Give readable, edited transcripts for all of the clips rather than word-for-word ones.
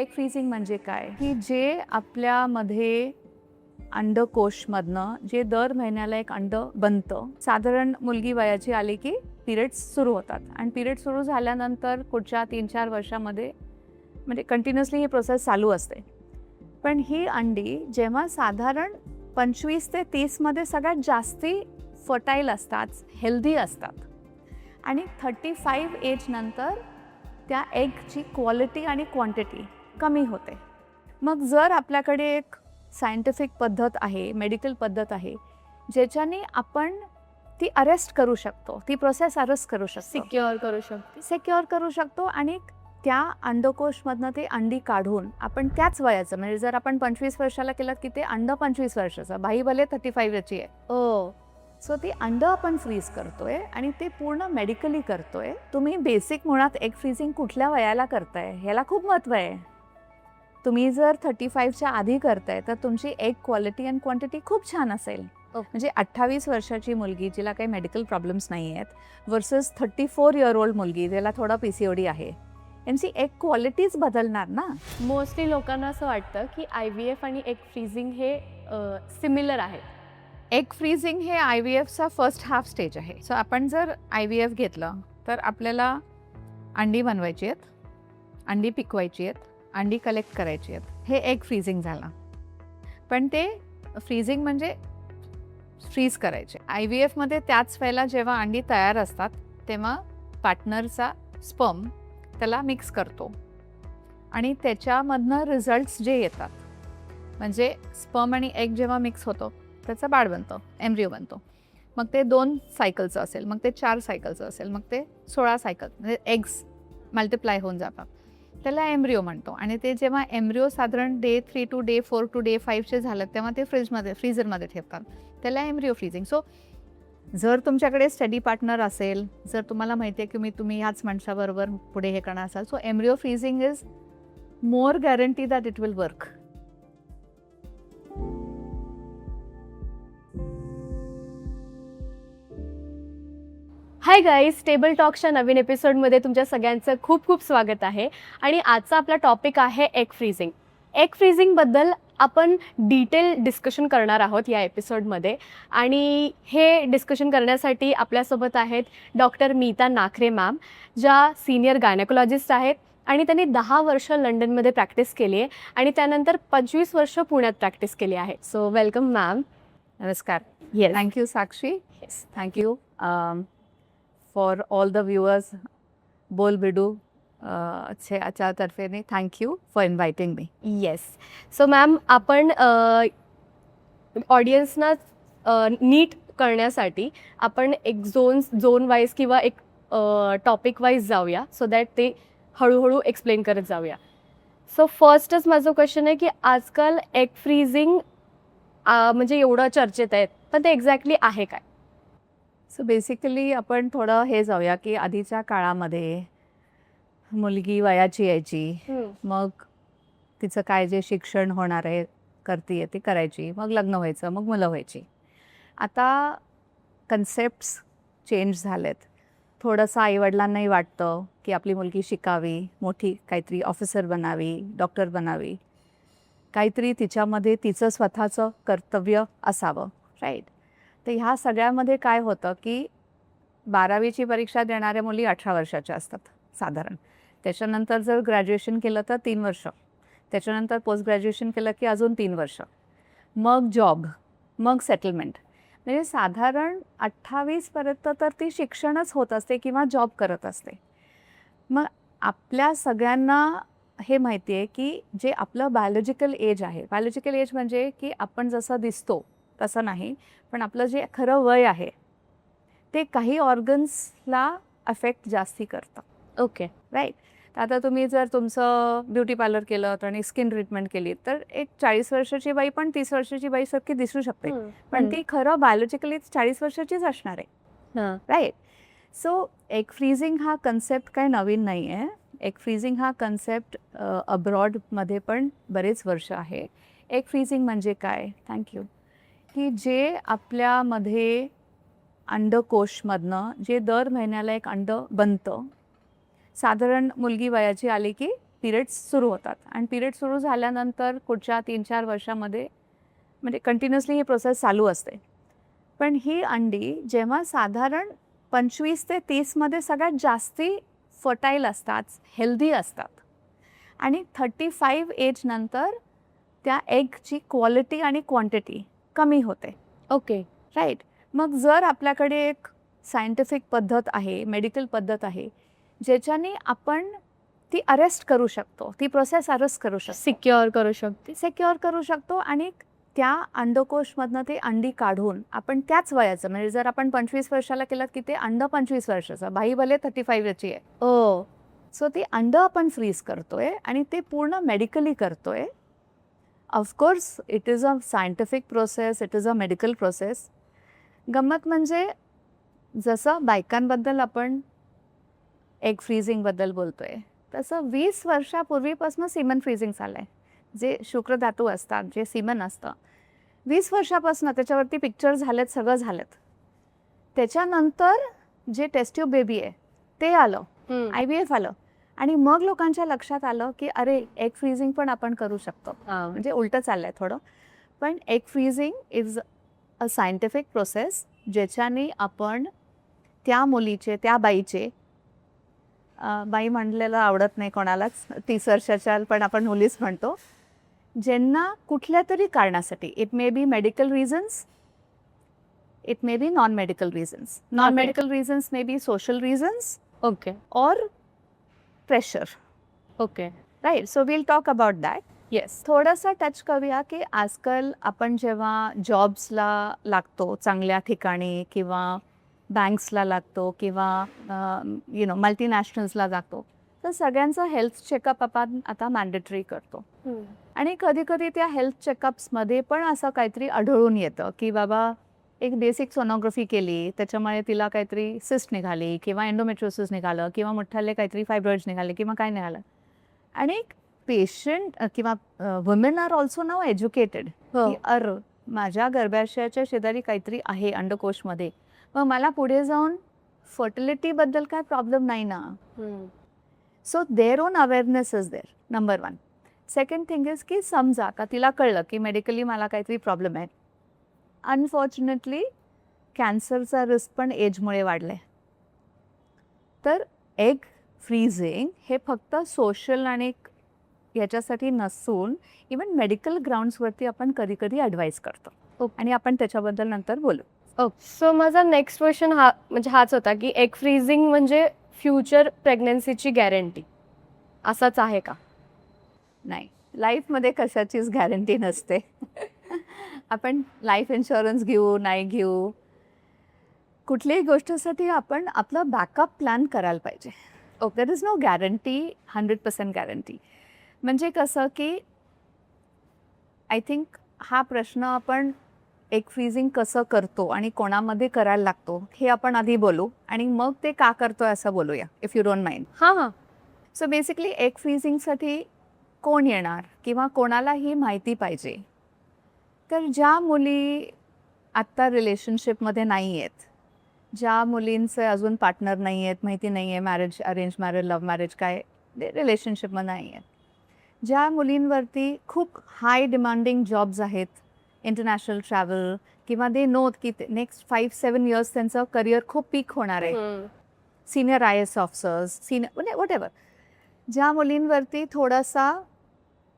Egg freezing म्हणजे काय की जे आपल्यामध्ये अंडकोशमधनं जे दर महिन्याला एक अंड बनतं. साधारण मुलगी वयाची आली की पिरियड्स सुरू होतात आणि पिरियड सुरू झाल्यानंतर पुढच्या 3-4 वर्षामध्ये म्हणजे कंटिन्युअसली ही प्रोसेस चालू असते. पण ही अंडी जेव्हा साधारण 25 ते 30 मध्ये सगळ्यात जास्ती फर्टाईल असतात, हेल्दी असतात आणि 35 एज नंतर त्या एगची क्वालिटी आणि क्वांटिटी कमी होते. मग जर आपल्याकडे एक सायंटिफिक पद्धत आहे, मेडिकल पद्धत आहे, ज्याच्याने आपण ती अरेस्ट करू शकतो, ती प्रोसेस अरेस्ट करू शकतो, सिक्युअर करू शकतो आणि त्या अंडकोशमधनं ते अंडी काढून आपण त्याच वयाचं म्हणजे जर आपण 25 वर्षाला केलं की ते अंड 25 वर्षाचं, बाई भले 35 याची आहे. सो ती अंड आपण फ्रीज करतोय आणि ते पूर्ण मेडिकली करतोय. तुम्ही बेसिक मुळात एग फ्रीजिंग कुठल्या वयाला करताय ह्याला खूप महत्त्व आहे. तुम्ही जर 35च्या आधी करताय तर तुमची एग क्वालिटी अँड क्वांटिटी खूप छान असेल. म्हणजे 28 वर्षाची मुलगी जिला काही मेडिकल प्रॉब्लेम्स नाही आहेत वर्सेस 34 इयर ओल्ड मुलगी ज्याला थोडा PCOD आहे, यांची एग क्वालिटीच बदलणार ना. मोस्टली लोकांना असं वाटतं की IVF आणि एग फ्रीजिंग हे सिमिलर आहे. एग फ्रीजिंग हे IVFचा फर्स्ट हाफ स्टेज आहे. सो आपण जर IVF घेतलं तर आपल्याला अंडी बनवायची आहेत, अंडी पिकवायची आहेत, अंडी कलेक्ट करायची आहेत. हे एग फ्रीजिंग झालं. पण ते फ्रीजिंग म्हणजे फ्रीज करायचे. IVFमध्ये त्याच वेळेला जेव्हा अंडी तयार असतात तेव्हा पार्टनरचा स्पर्म त्याला मिक्स करतो आणि त्याच्यामधनं रिझल्ट्स जे येतात म्हणजे स्पर्म आणि एग जेव्हा मिक्स होतो त्याचं बाळ बनतं, एम्ब्रिओ बनतो. मग ते 2 सायकलचं असेल, मग ते 4 सायकलचं असेल, मग ते 16 सायकल म्हणजे एग्स मल्टिप्लाय होऊन जातात, त्याला एम्ब्रिओ म्हणतो. आणि ते जेव्हा एम्ब्रिओ साधारण day 3 to day 4 to day 5चे झालं तेव्हा ते फ्रीझरमध्ये ठेवतात, त्याला एम्ब्रिओ फ्रीजिंग. सो जर तुमच्याकडे स्टडी पार्टनर असेल, जर तुम्हाला माहिती आहे की तुम्ही ह्याच माणसाबरोबर पुढे हे करणार असाल, so embryo freezing is more guarantee that it will work. Hi guys, table टॉक्सच्या नवीन एपिसोडमध्ये तुमच्या सगळ्यांचं खूप खूप स्वागत आहे. आणि आजचा आपला टॉपिक आहे एग फ्रीजिंग. एग फ्रीजिंगबद्दल आपण डिटेल डिस्कशन करणार आहोत या एपिसोडमध्ये. आणि हे डिस्कशन करण्यासाठी आपल्यासोबत आहेत डॉक्टर मीता नाखरे मॅम, ज्या सिनियर गायनेकोलॉजिस्ट आहेत आणि त्यांनी 10 वर्ष लंडनमध्ये प्रॅक्टिस केली आहे आणि त्यानंतर 25 वर्ष पुण्यात प्रॅक्टिस केली आहे. So welcome ma'am. नमस्कार. Yes. Thank you Sakshi. Thank you for all the viewers. Bol Bhidu च्या तर्फेने thank you for inviting me. Yes. So ma'am, आपण ऑडियन्सना नीट करण्यासाठी आपण एक झोन वाईज किंवा एक टॉपिक वाईज जाऊया, सो दॅट ते हळूहळू एक्सप्लेन करत जाऊया. सो फर्स्टच माझं क्वेश्चन आहे की आजकाल एग फ्रीजिंग म्हणजे एवढं चर्चेत आहेत, पण ते एक्झॅक्टली आहे काय? सो बेसिकली आपण थोडं हे जाऊया की आधीच्या काळामध्ये मुलगी वयाची यायची, मग तिचं काय जे शिक्षण होणार आहे करते ती करायची, मग लग्न व्हायचं, मग मुलं व्हायची. आता कन्सेप्ट्स चेंज झालेत. थोडंसं आईवडिलांनाही वाटतं की आपली मुलगी शिकावी, मोठी काहीतरी ऑफिसर बनावी, डॉक्टर बनावी, काहीतरी तिच्यामध्ये तिचं स्वतःचं कर्तव्य असावं, राईट. तर ह्या सगळ्यामध्ये काय होतं की 12वीची परीक्षा देणाऱ्या मुली 18 वर्षाच्या असतात साधारण. त्याच्यानंतर जर ग्रॅज्युएशन केलं तर 3 वर्ष, त्याच्यानंतर पोस्ट ग्रॅज्युएशन केलं की अजून 3 वर्ष, मग जॉब, मग सेटलमेंट. म्हणजे साधारण 28पर्यंत तर ती शिक्षणच होत असते किंवा जॉब करत असते. मग आपल्या सगळ्यांना हे माहिती आहे की जे आपलं बायोलॉजिकल एज आहे, बायोलॉजिकल एज म्हणजे की आपण जसं दिसतो तसं नाही, पण आपलं जे खरं वय आहे ते काही ऑर्गन्सला अफेक्ट जास्ती करतं. Okay, right. तर आता तुम्ही जर तुमचं ब्युटी पार्लर केलं आणि स्किन ट्रीटमेंट केली तर एक 40 वर्षाची बाई पण 30 वर्षाची बाईसारखी दिसू शकते, पण ती खरं बायोलॉजिकली 40 वर्षाचीच असणार आहे, राईट. सो एग फ्रीजिंग हा कन्सेप्ट काही नवीन नाही आहे. एग फ्रीजिंग हा कन्सेप्ट अब्रॉडमध्ये पण बरेच वर्ष आहे. एग फ्रीजिंग म्हणजे काय, थँक्यू, की जे आपल्यामध्ये अंडकोशमधनं जे दर महिन्याला एक अंड बनतं. साधारण मुलगी वयाची आली की पिरियड्स सुरू होतात आणि पिरियड सुरू झाल्यानंतर पुढच्या 3-4 वर्षामध्ये म्हणजे कंटिन्युअसली ही प्रोसेस चालू असते. पण ही अंडी जेव्हा साधारण 25 ते 30मध्ये सगळ्यात जास्ती फर्टाईल असतात, हेल्दी असतात आणि 35 एज नंतर त्या एगची क्वालिटी आणि क्वांटिटी कमी होते. ओके. राईट. मग जर आपल्याकडे एक सायंटिफिक पद्धत आहे, मेडिकल पद्धत आहे, ज्याच्याने आपण ती अरेस्ट करू शकतो, ती प्रोसेस अरेस्ट करू शकतो, सिक्युअर करू शकते. सिक्युअर करू शकतो आणि त्या अंडकोशमधनं ते अंडी काढून आपण त्याच वयाचं म्हणजे जर आपण 25 वर्षाला केलं की ते अंड 25 वर्षाचं, बाई भले 35 ची आहे. ओ. सो ती अंड आपण फ्रीज करतोय आणि ते पूर्ण मेडिकली करतोय. Of course it is a scientific process, it is a medical process. गंमत म्हणजे जसं बायकांबद्दल आपण एग फ्रीजिंगबद्दल बोलतोय तसं 20 वर्षापूर्वीपासून सीमन फ्रीजिंग चाललं आहे. जे शुक्रधातू असतात, जे सीमन असतं, 20 वर्षापासून त्याच्यावरती पिक्चर झालेत, सगळं झालेत. त्याच्यानंतर जे टेस्ट ट्यूब बेबी आहे ते आलं, IVF आलं आणि मग लोकांच्या लक्षात आलं की अरे एग फ्रीजिंग पण आपण करू शकतो. म्हणजे उलटं चाललंय थोडं. पण egg freezing is a scientific process ज्याच्याने आपण त्या मुलीचे, त्या बाईचे, बाई म्हणलेलं आवडत नाही कोणालाच, 30 वर्षाच्या पण आपण मुलीच म्हणतो, ज्यांना कुठल्या तरी कारणासाठी, it may be medical reasons, it may be non medical reasons. Non medical reasons may be social reasons okay. Or pressure. Okay. Right. So will talk about that. Yes. थोडंसं टच करूया की आजकाल आपण जेव्हा जॉब्सला लागतो चांगल्या ठिकाणी किंवा बँक्सला लागतो किंवा मल्टीनॅशनल्सला लागतो तर सगळ्यांचं हेल्थ चेकअप आपण आता मॅन्डेटरी करतो. आणि कधी कधी त्या हेल्थ चेकअप्समध्ये पण असं काहीतरी आढळून येतं की बाबा एक बेसिक सोनोग्राफी केली त्याच्यामुळे तिला काहीतरी सिस्ट निघाली किंवा एंडोमेट्रियोसिस निघालं किंवा मोठ्याले काहीतरी फायब्रॉइड्स निघाले किंवा काय निघालं. आणि पेशंट किंवा women are also now educated की माझ्या गर्भाशयाच्या शेजारी काहीतरी आहे अंडकोशमध्ये, मग मला पुढे जाऊन फर्टिलिटीबद्दल काय प्रॉब्लेम नाही ना. So their own awareness is there, number 1. Second thing is की समजा का तिला कळलं की मेडिकली मला काहीतरी प्रॉब्लेम आहे. अनफॉर्च्युनेटली कॅन्सरचा रिस्क पण एजमुळे वाढले. तर एग फ्रीजिंग हे फक्त सोशल आणि याच्यासाठी नसून इवन मेडिकल ग्राउंड्सवरती आपण कधी कधी ॲडवाईस करतो आणि आपण त्याच्याबद्दल नंतर बोलू. ओके. सो माझा नेक्स्ट क्वेश्चन हाच होता की एग फ्रीजिंग म्हणजे फ्युचर प्रेग्नन्सीची गॅरंटी असाच आहे का? नाही, लाईफमध्ये कशाचीच गॅरंटी नसते. आपण लाईफ इन्शुरन्स घेऊ नाही घेऊ, कुठल्याही गोष्टीसाठी आपण आपलं बॅकअप प्लॅन करायला पाहिजे. There is no guarantee, 100% guarantee. म्हणजे कसं की आय थिंक हा प्रश्न आपण एग फ्रीजिंग कसं करतो आणि कोणामध्ये करायला लागतो हे आपण आधी बोलू आणि मग ते का करतोय असं बोलूया, इफ यू डोंट माइंड. हां. सो बेसिकली एग फ्रीजिंगसाठी कोण येणार किंवा कोणाला ही माहिती पाहिजे. तर ज्या मुली आत्ता रिलेशनशिपमध्ये नाही आहेत, ज्या मुलींचे अजून पार्टनर नाही आहेत, माहिती नाही आहे marriage, arrange marriage, love marriage काय रिलेशनशिपमध्ये नाही आहेत, ज्या मुलींवरती खूप हाय डिमांडिंग जॉब्स आहेत, इंटरनॅशनल ट्रॅव्हल किंवा दे नोट की नेक्स्ट 5-7 इयर्स त्यांचं करिअर खूप पीक होणार आहे, सिनियर IAS ऑफिसर्स, म्हणजे वॉटेवर, ज्या मुलींवरती थोडासा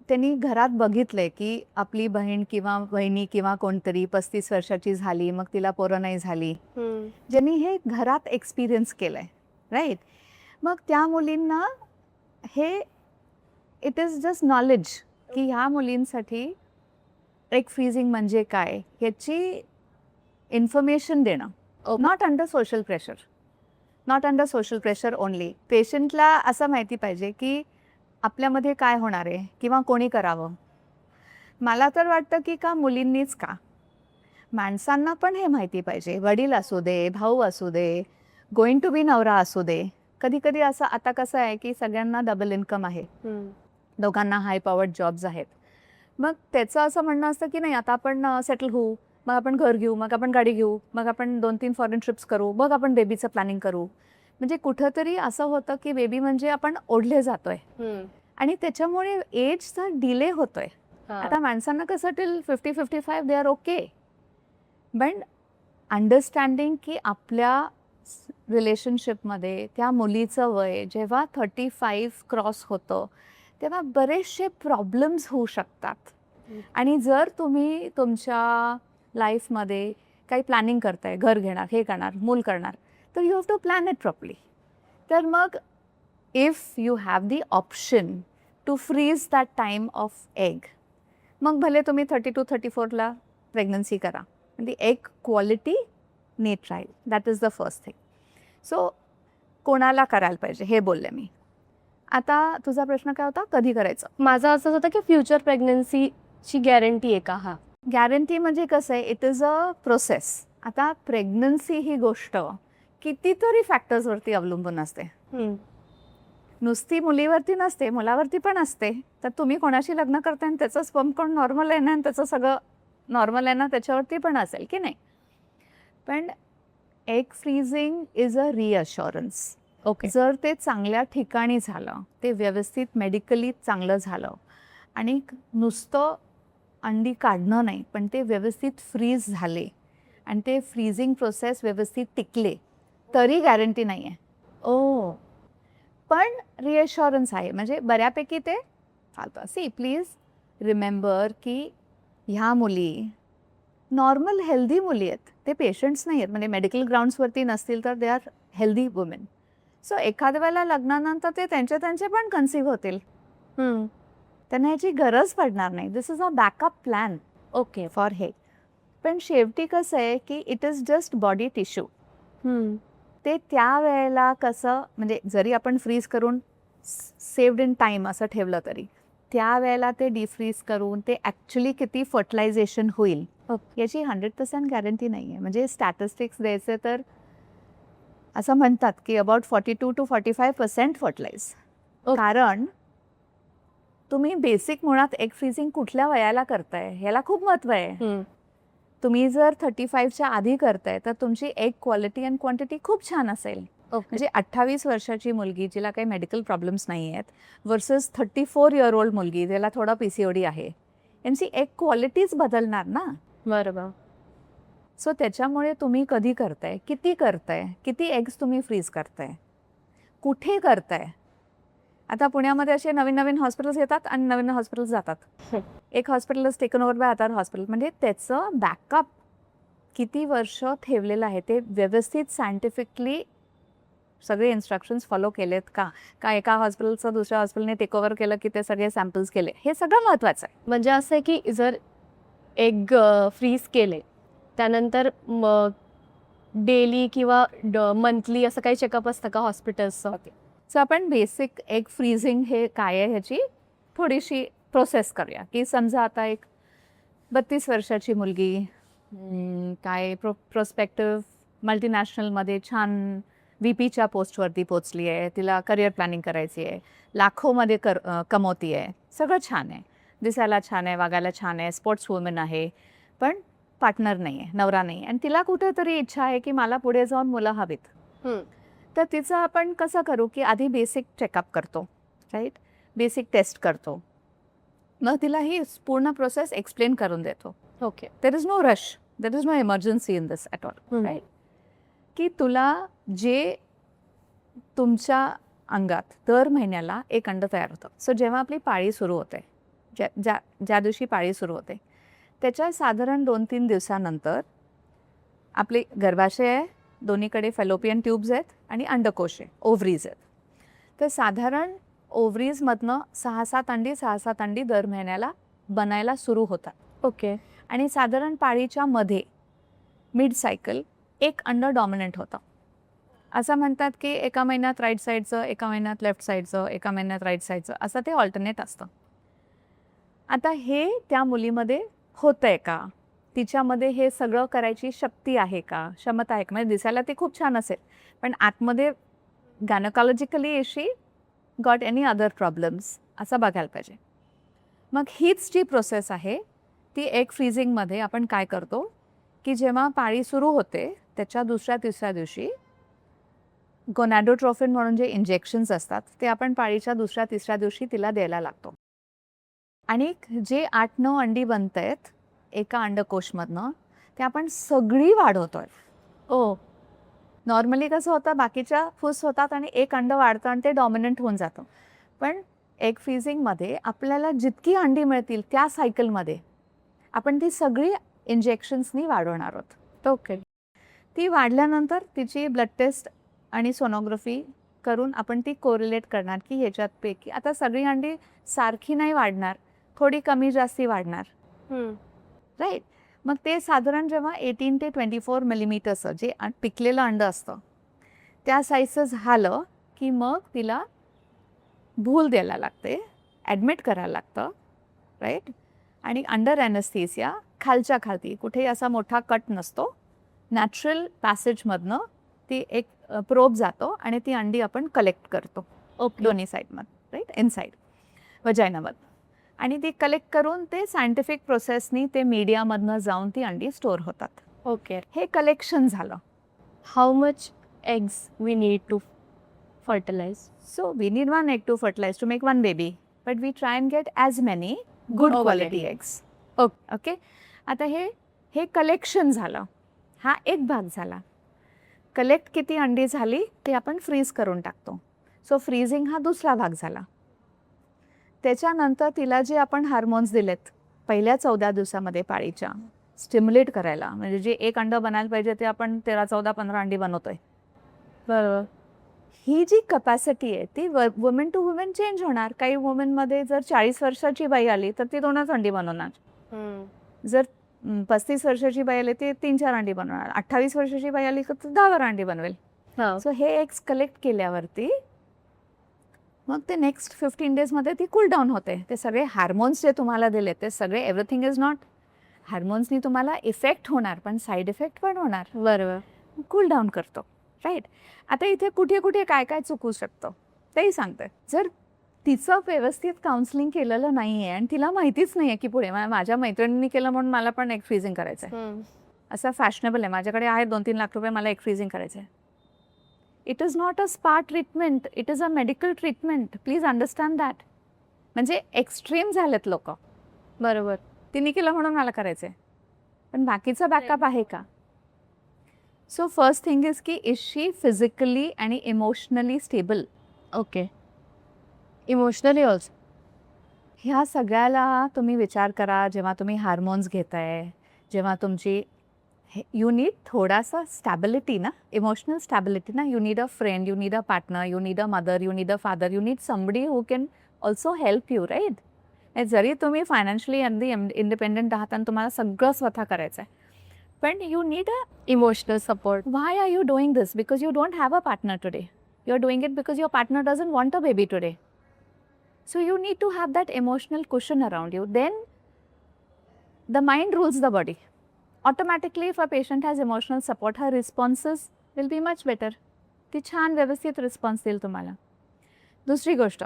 त्यांनी घरात बघितलंय की आपली बहीण किंवा बहिणी किंवा कोणतरी 35 वर्षाची झाली मग तिला पोरं नाही झाली, ज्यांनी हे घरात एक्सपिरियन्स केलंय, राईट. मग त्या मुलींना हे इट इज जस्ट नॉलेज की ह्या मुलींसाठी एग फ्रीजिंग म्हणजे काय ह्याची इन्फॉर्मेशन देणं. Not under social pressure, not under social pressure only. पेशंटला असं माहिती पाहिजे की आपल्यामध्ये काय होणार आहे किंवा कोणी करावं. मला तर वाटतं की का मुलींनीच का, माणसांना पण हे माहिती पाहिजे, वडील असू दे, भाऊ असू दे, गोइंग टू बी नवरा असू दे. कधी कधी असं आता कसं आहे की सगळ्यांना डबल इन्कम आहे, दोघांना हाय पॉवर्ड जॉब्स आहेत. मग त्याचं असं म्हणणं असतं की नाही आता आपण सेटल होऊ, मग आपण घर घेऊ, मग आपण गाडी घेऊ, मग आपण 2-3 फॉरेन ट्रिप्स करू, मग आपण बेबीचं प्लॅनिंग करू. म्हणजे कुठंतरी असं होतं की बेबी म्हणजे आपण ओढले जातोय. आणि त्याच्यामुळे एजचा डिले होतोय. आता माणसांना कसं टिल 50-55 दे आर ओके, पण अंडरस्टँडिंग की आपल्या रिलेशनशिपमध्ये त्या मुलीचं वय जेव्हा 35 क्रॉस होतं तेव्हा बरेचसे प्रॉब्लेम्स होऊ शकतात. आणि जर तुम्ही तुमच्या लाईफमध्ये काही प्लॅनिंग करताय, घर घेणार, हे करणार, मूल करणार, तर you have to plan it properly. तर मग if you have the option to freeze that time of egg, मग भले तुम्ही 32-34ला प्रेग्नन्सी करा, पण ती एग क्वालिटी नीट राहील. That is the first thing. So कोणाला करायला पाहिजे हे बोलले मी. आता तुझा प्रश्न काय होता, कधी करायचं? माझं असंच होतं की फ्युचर प्रेग्नन्सीची गॅरंटी आहे का? हा, गॅरंटी म्हणजे कसं आहे, इट इज अ प्रोसेस. आता प्रेग्नन्सी ही गोष्ट कितीतरी फॅक्टर्सवरती अवलंबून असते. नुसती मुलीवरती नसते, मुलावरती पण असते. तर तुम्ही कोणाशी लग्न करताय आणि त्याचं स्पर्म काउंट नॉर्मल आहे ना आणि त्याचं सगळं नॉर्मल आहे ना, त्याच्यावरती पण असेल की नाही. पण egg freezing is a reassurance. Okay. जर ते चांगल्या ठिकाणी झालं, ते व्यवस्थित मेडिकली चांगलं झालं आणि नुसतं अंडी काढणं नाही, पण ते व्यवस्थित फ्रीज झाले आणि ते फ्रीजिंग प्रोसेस व्यवस्थित टिकले, तरी गॅरंटी नाही आहे. ओ, पण रिअश्युरन्स आहे, म्हणजे बऱ्यापैकी ते चालतं. सी प्लीज रिमेंबर की ह्या मुली नॉर्मल हेल्दी मुली आहेत, ते पेशंट्स नाही आहेत. म्हणजे मेडिकल ग्राउंड्सवरती नसतील तर they are healthy women. So एखाद्या वेळेला लग्नानंतर ते त्यांचे पण कन्सीव्ह होतील, त्यांना ह्याची गरज पडणार नाही. This is a backup plan okay. For हे. पण शेवटी कसं आहे की it is just body tissue. ते त्यावेळेला कसं, म्हणजे जरी आपण फ्रीज करून सेव्ड इन टाईम असं ठेवलं तरी त्यावेळेला ते डिफ्रीज करून ते ॲक्च्युली किती फर्टिलायझेशन होईल याची 100% गॅरंटी नाही आहे. म्हणजे स्टॅटिस्टिक्स द्यायचे तर असं म्हणतात की अबाउट 42 to 45% फर्टिलाइज. कारण तुम्ही बेसिक मुळात एग फ्रीजिंग कुठल्या वयाला करताय ह्याला खूप महत्त्व आहे. तुम्ही जर 35च्या आधी करताय तर तुमची एग क्वालिटी अँड क्वांटिटी खूप छान असेल. म्हणजे 28 वर्षाची मुलगी जिला काही मेडिकल प्रॉब्लेम्स नाही आहेत वर्सेस 34 इयर ओल्ड मुलगी ज्याला थोडा PCOD आहे, यांची एग क्वालिटीच बदलणार ना. बरोबर. सो त्याच्यामुळे तुम्ही कधी करताय, किती एग्स तुम्ही फ्रीज करताय, कुठे करताय. आता पुण्यामध्ये असे नवीन नवीन हॉस्पिटल्स येतात आणि नवीन हॉस्पिटल्स जातात. एक hospital is taken over by other hospital. म्हणजे त्याचं बॅकअप किती वर्ष ठेवलेलं आहे, ते व्यवस्थित सायंटिफिकली सगळे इन्स्ट्रक्शन्स फॉलो केलेत का, एका हॉस्पिटलचं दुसऱ्या हॉस्पिटलने टेक ओव्हर केलं की ते सगळे सॅम्पल्स केले, हे सगळं महत्त्वाचं आहे. म्हणजे असं आहे की जर एग फ्रीज केले त्यानंतर डेली किंवा मंथली असं काही चेकअप असतं का हॉस्पिटल्सचं? सो आपण बेसिक एग फ्रीजिंग हे काय आहे ह्याची थोडीशी प्रोसेस करूया. की समजा आता एक 32 वर्षाची मुलगी काय प्रोस्पेक्टिव्ह मल्टीनॅशनलमध्ये छान VPच्या पोस्टवरती पोचली आहे, तिला करिअर प्लॅनिंग करायची आहे, लाखोमध्ये कमवती आहे, सगळं छान आहे, दिसायला छान आहे, वागायला छान आहे, स्पोर्ट्स वुमन आहे, पण पार्टनर नाही आहे, नवरा नाही आहे आणि तिला कुठेतरी इच्छा आहे की मला पुढे जाऊन मुलं हवीत. तर तिचं आपण कसं करू की आधी बेसिक चेकअप करतो, राईट, बेसिक टेस्ट करतो, मग तिला ही पूर्ण प्रोसेस एक्सप्लेन करून देतो. Okay. There is no rush, there is no emergency in this at all, right. की तुला जे तुमच्या अंगात दर महिन्याला एक अंड तयार होतं. सो जेव्हा आपली पाळी सुरू होते, ज्या दिवशी पाळी सुरू होते त्याच्या साधारण 2-3 दिवसानंतर आपले गर्भाशय आहे, दोन्हीकडे फॅलोपियन ट्यूब्स आहेत आणि अंडकोश आहे, ओव्हरीज आहेत. तर साधारण ओव्हरीजमधनं 6-7 अंडी दर महिन्याला बनायला सुरू होतात. ओके. आणि साधारण पाळीच्या मध्ये मिड सायकल एक अंड डॉमिनंट होतं. असं म्हणतात की एका महिन्यात राईट साईडचं, एका महिन्यात लेफ्ट साईडचं, एका महिन्यात राईट साईडचं, असं ते ऑल्टरनेट असतं. आता हे त्या मुलीमध्ये होतं आहे का, तिच्यामध्ये हे सगळं करायची शक्ती आहे का, क्षमता आहे का. म्हणजे दिसायला ती खूप छान असेल पण आतमध्ये gynaecologically is she got any other problems, असं बघायला पाहिजे. मग हीच जी प्रोसेस आहे ती एग फ्रीजिंगमध्ये आपण काय करतो की जेव्हा पाळी सुरू होते त्याच्या 2-3 दिवशी गोनॅडोट्रोफिन म्हणून जे इंजेक्शन्स असतात ते आपण पाळीच्या 2-3 दिवशी तिला द्यायला लागतो. आणि जे 8-9 अंडी बनत आहेत एका अंडकोशमधनं ते आपण सगळी वाढवतोय. ओ. नॉर्मली कसं होतं, बाकीच्या फूस होतात आणि एक अंड वाढतं आणि ते डॉमिनंट होऊन जातं. पण एग फ्रीझिंगमध्ये आपल्याला जितकी अंडी मिळतील त्या सायकलमध्ये आपण ती सगळी इंजेक्शन्सनी वाढवणार आहोत. ओके. ती वाढल्यानंतर तिची ब्लड टेस्ट आणि सोनोग्राफी करून आपण ती कोरिलेट करणार की ह्याच्यातपैकी आता सगळी अंडी सारखी नाही वाढणार, थोडी कमी जास्ती वाढणार, राईट. मग ते साधारण जेव्हा 18 ते 24 मिलीमीटरचं जे पिकलेलं अंड असतं त्या साईजचं झालं की मग तिला भूल द्यायला लागते, ॲडमिट करायला लागतं, राईट. आणि अंडर ॲनेस्थेसिया खालच्या खालती कुठेही असा मोठा कट नसतो, नॅचरल पॅसेजमधनं ती एक प्रोब जातो आणि ती अंडी आपण कलेक्ट करतो दोन्ही साईडमधून, राईट, इनसाईड वजायनामधून. आणि ती कलेक्ट करून ते सायंटिफिक प्रोसेसनी ते मीडियामधनं जाऊन ती अंडी स्टोअर होतात. ओके. हे कलेक्शन झालं. How much eggs we need to fertilize? So we need 1 egg to fertilize to make 1 baby, but we try and get as many good Okay. quality eggs. Okay. आता हे collection झालं, हा एक भाग झाला. Collect किती अंडी झाली ते आपण फ्रीज करून टाकतो. सो फ्रीजिंग हा दुसरा भाग झाला. त्याच्यानंतर तिला जे आपण हार्मोन्स दिलेत पहिल्या 14 दिवसामध्ये पाळीच्या स्टिम्युलेट करायला, म्हणजे जे एक अंड बनायला पाहिजे ते आपण 13, 14, 15 अंडी बनवतोय. बरोबर. ही जी कपॅसिटी आहे ती वुमेन टू वुमेन चेंज होणार. काही वुमेनमध्ये जर 40 वर्षाची बाई आली तर ती 2च अंडी बनवणार. जर 35 वर्षाची बाई आली ती 3-4 अंडी बनवणार. 28 वर्षाची बाई आली तर 10 अंडी बनवेल. सो हे एग्स कलेक्ट केल्यावरती मग ते नेक्स्ट 15 डेजमध्ये ती कूल डाऊन होते. ते सगळे हार्मोन्स जे तुम्हाला दिले ते सगळे एव्हरीथिंग इज नॉट हार्मोन्सनी तुम्हाला इफेक्ट होणार पण साईड इफेक्ट पण होणार. बरोबर. कूल डाऊन करतो, राईट. आता इथे कुठे कुठे काय काय चुकू शकतं तेही सांगते. जर तिचं व्यवस्थित काउन्सिलिंग केलेलं नाही आहे आणि तिला माहितीच नाही आहे की पुढे माझ्या मैत्रिणींनी केलं म्हणून मला पण एग फ्रीजिंग करायचं आहे, असं फॅशनेबल आहे, माझ्याकडे आहे 2-3 लाख रुपये, मला एग फ्रीजिंग करायचं आहे. It is not a spa treatment, it is a medical treatment. Please understand that. म्हणजे एक्स्ट्रीम झालेत लोक. बरोबर. तिने केलं म्हणून मला करायचं आहे, पण बाकीचा बॅकअप आहे का? सो फर्स्ट थिंग इज की इज शी फिजिकली आणि emotionally stable? Okay. Emotionally also? ह्या सगळ्याला तुम्ही विचार करा जेव्हा तुम्ही हार्मोन्स घेताय, जेव्हा तुमची यू नीड थोडासा स्टॅबिलिटी ना, इमोशनल स्टॅबिलिटी ना. You need a friend, you need a partner, you need a mother, you need a father, you need somebody who can also help you, right. जरी तुम्ही financially अगदी independent आहात आणि तुम्हाला सगळं स्वतः करायचं आहे, पण you need a emotional support. why are you doing this? Because you don't have a partner today. You're doing it because your partner doesn't want a baby today. So you need to have that emotional cushion around you. Then the mind rules the body. Automatically if a patient has emotional support, her responses will be much better. ती छान व्यवस्थित response देईल तुम्हाला. दुसरी गोष्ट,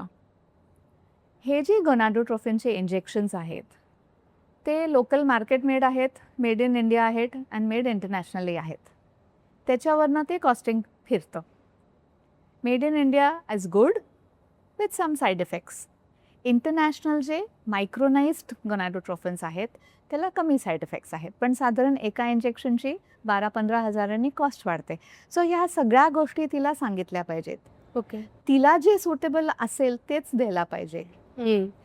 हे जे गोनाडोट्रोफिनचे injections आहेत ते लोकल मार्केट मेड आहेत, मेड इन इंडिया आहेत आणि मेड इंटरनॅशनली आहेत. त्याच्यावरनं ते कॉस्टिंग फिरतं. Made in India is good with some side effects. International जे मायक्रोनाइज्ड गोनॅडोट्रोफिन्स आहेत त्याला कमी साईड इफेक्ट्स आहेत, पण साधारण एका इंजेक्शनची 12-15 हजारांनी कॉस्ट वाढते. सो ह्या सगळ्या गोष्टी तिला सांगितल्या पाहिजेत. ओके. तिला जे सुटेबल असेल तेच द्यायला पाहिजे.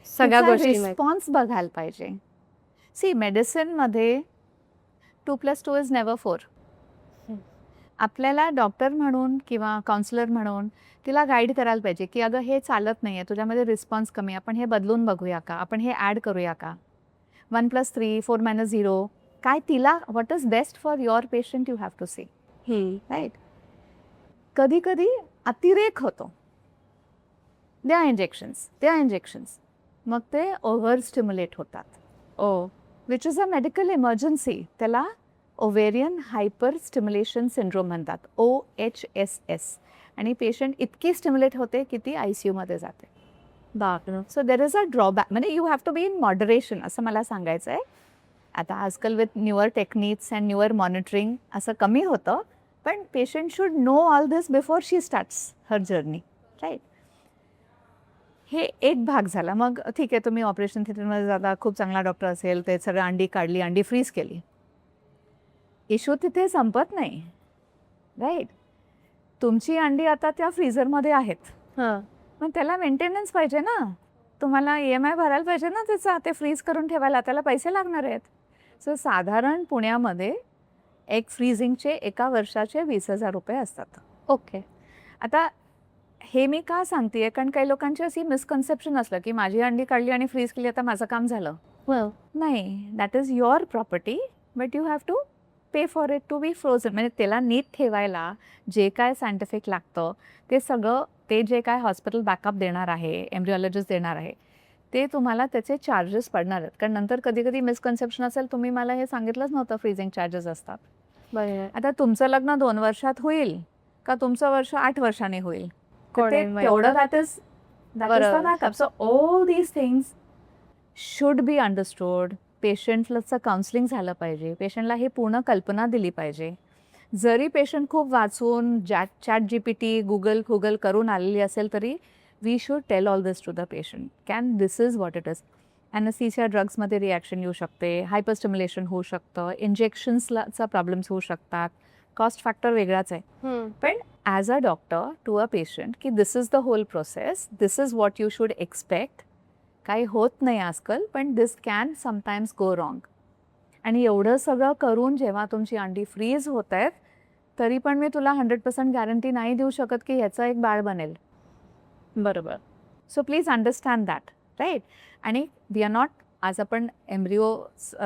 सगळ्या गोष्टी रिस्पॉन्स बघायला पाहिजे. सी मेडिसिनमध्ये 2+2 इज नेव्हर 4. आपल्याला डॉक्टर म्हणून किंवा काउन्सिलर म्हणून तिला गाईड करायला पाहिजे की अगं हे चालत नाही आहे, तुझ्यामध्ये रिस्पॉन्स कमी आहे, आपण हे बदलून बघूया का, आपण हे ॲड करूया का. 1+3, 4-0 काय तिला what is best for your patient you have to see, right. कधी कधी अतिरेक होतो, द्या इंजेक्शन्स, मग ते ओव्हर स्टिम्युलेट होतात. Which is a medical emergency. त्याला ओव्हेरियन हायपर स्टिम्युलेशन सिंड्रोम म्हणतात, OHSS. आणि पेशंट इतकी स्टिम्युलेट होते की ती ICUमध्ये जाते. So there is a drawback. म्हणजे you have to be in moderation असं मला सांगायचं आहे. आता आजकाल with newer techniques and newer monitoring असं कमी होतं, पण patient should know all this before she starts her journey, right. हे एक भाग झाला. मग ठीक आहे, तुम्ही ऑपरेशन थिएटरमध्ये जाता, खूप चांगला डॉक्टर असेल, ते सगळं अंडी काढली, अंडी फ्रीज केली. इश्यू तिथे संपत नाही, राईट. तुमची अंडी आता त्या फ्रीझरमध्ये आहेत. हां. मग त्याला मेंटेनन्स पाहिजे ना, तुम्हाला EMI भरायला पाहिजे ना त्याचा, ते फ्रीज करून ठेवायला, त्याला पैसे लागणार आहेत. सो साधारण पुण्यामध्ये एग फ्रीजिंगचे एका वर्षाचे 20,000 रुपये असतात. ओके. आता हे मी का सांगते, कारण काही लोकांची अशी मिसकन्सेप्शन असलं की माझी अंडी काढली आणि फ्रीज केली, आता माझं काम झालं. नाही, that is your property, but you have to pay for it to be frozen. म्हणजे त्याला नीट ठेवायला जे काय सायंटिफिक लागतं ते सगळं, ते जे काय हॉस्पिटल बॅकअप देणार आहे, एम्ब्रिओलॉजिस्ट देणार आहे, ते तुम्हाला त्याचे चार्जेस पडणार आहेत. कारण नंतर कधी कधी मिसकन्सेप्शन असेल, तुम्ही मला हे सांगितलंच नव्हतं फ्रीजिंग चार्जेस असतात. बरोबर. आता तुमचं लग्न 2 वर्षात होईल का तुमचं वर्ष 8 वर्षांनी होईल, कोणी माहिती. तेवढं दॅट इज द बरोबर. Backup. So all these things should be understood. पेशंटचं काउन्सिलिंग झालं पाहिजे, पेशंटला हे पूर्ण कल्पना दिली पाहिजे. जरी पेशंट खूप वाचून चॅट GPT गुगल करून आलेली असेल तरी we should tell all this to the patient, can this is what it is. ॲनेस्थीसिया ड्रग्समध्ये रिॲक्शन येऊ शकते, हायपरस्टिम्युलेशन होऊ शकतं, इंजेक्शन्सचा प्रॉब्लेम्स होऊ शकतात, कॉस्ट फॅक्टर वेगळाच आहे. पण as a doctor to a patient की this is the whole process, this is what you should expect. काही होत नाही आजकाल, पण this can sometimes go wrong. आणि एवढं सगळं करून जेव्हा तुमची अंडी फ्रीज होत आहेत, तरी पण मी तुला 100% गॅरंटी नाही देऊ शकत की ह्याचं एक बाळ बनेल. बरोबर. So please understand that, right. आणि वी आर नॉट, आज आपण एम्ब्रिओ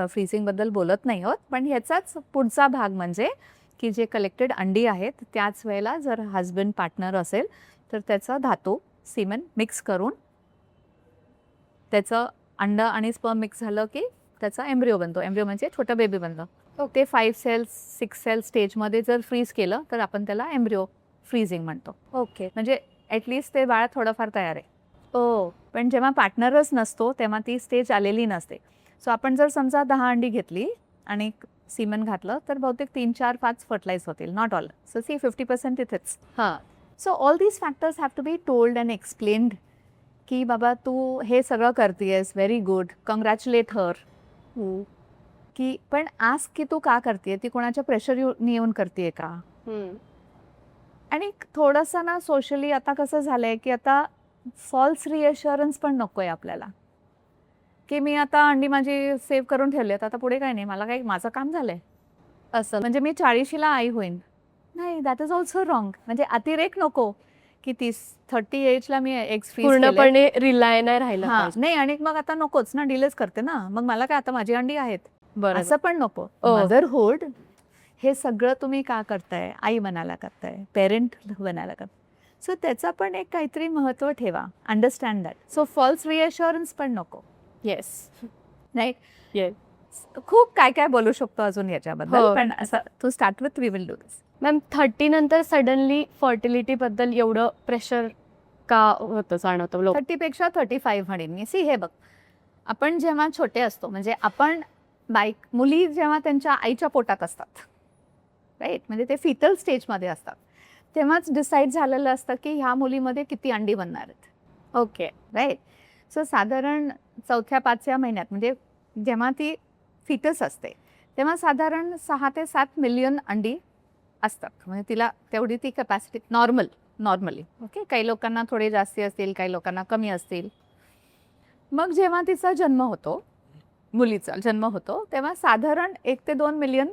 फ्रीजिंगबद्दल बोलत नाही आहोत, पण ह्याचाच पुढचा भाग म्हणजे की जे कलेक्टेड अंडी आहेत त्याच वेळेला जर हजबंड पार्टनर असेल तर त्याचा धातू सिमेन मिक्स करून त्याचं अंड आणि स्पर्म मिक्स झालं की त्याचा एम्ब्रिओ बनतो. एम्ब्रिओ म्हणजे छोटं बेबी बनतं. ते 5 सेल्स 6 सेल्स स्टेजमध्ये जर फ्रीज केलं तर आपण त्याला एम्ब्रिओ फ्रीजिंग म्हणतो. ओके. म्हणजे ॲटलिस्ट ते बाळ थोडंफार तयार आहे. ओ. पण जेव्हा पार्टनरच नसतो तेव्हा ती स्टेज आलेली नसते. सो आपण जर समजा 10 अंडी घेतली आणि सिमेन घातलं तर बहुतेक 3, 4, 5 फर्टिलाइज होतील, नॉट ऑल. सो 50% इथेच. हां. So all these factors have to be told and explained की बाबा तू हे सगळं करतेयस, व्हेरी गुड, कॉंग्रॅच्युलेट हर. की पण आस्क की तू का करते, ती कोणाच्या प्रेशर येऊन करते का. आणि थोडंसं ना सोशली आता कसं झालंय की आता फॉल्स रिअश्युरन्स पण नको आहे आपल्याला, की मी आता अंडी माझी सेव्ह करून ठेवली आहेत, आता पुढे काय नाही, मला काय, माझं काम झालंय असं, म्हणजे मी 40ला आई होईन. नाही, दॅट इज ऑल्सो रॉंग. म्हणजे अतिरेक नको की 30 एजला मी एग्स फ्रीज पूर्णपणे रिलाय नाही राहिला हां, पाहिजे. नाही. आणि मग आता नकोच ना, डिलेच करते ना, मग मला काय, आता माझी अंडी आहेत बरोबर. असं पण नको. ओ. मदरहूड हे सगळं तुम्ही का करताय, आई बनायला करताय, पेरेंट बनायला करताय. सो त्याचा पण एक काहीतरी महत्त्व ठेवा, अंडरस्टँड दॅट. सो फॉल्स रिअश्युरन्स पण नको. येस. राईट. येस. खूप काय काय बोलू शकतो अजून याच्याबद्दल, हो. पण असं to start with we will do this. Ma'am, 30 नंतर सडनली फर्टिलिटीबद्दल एवढं प्रेशर का होतं जाणवतं लोक? 30पेक्षा 35 म्हणेन मी. सी, हे बघ, आपण जेव्हा छोटे असतो, म्हणजे आपण मुली जेव्हा त्यांच्या आईच्या पोटात असतात, राईट, म्हणजे ते फिटल स्टेजमध्ये असतात, तेव्हाच डिसाईड झालेलं असतं की ह्या मुलीमध्ये किती अंडी बनणार आहेत. ओके. राईट. सो साधारण 4-5व्या महिन्यात, म्हणजे जेव्हा ती फिटस असते तेव्हा साधारण 6 ते 7 मिलियन अंडी असतात. म्हणजे तिला तेवढी ती कॅपॅसिटी नॉर्मली. ओके. काही लोकांना थोडे जास्ती असतील, काही लोकांना कमी असतील. मग जेव्हा तिचा जन्म होतो, मुलीचा जन्म होतो, तेव्हा साधारण 1 ते 2 मिलियन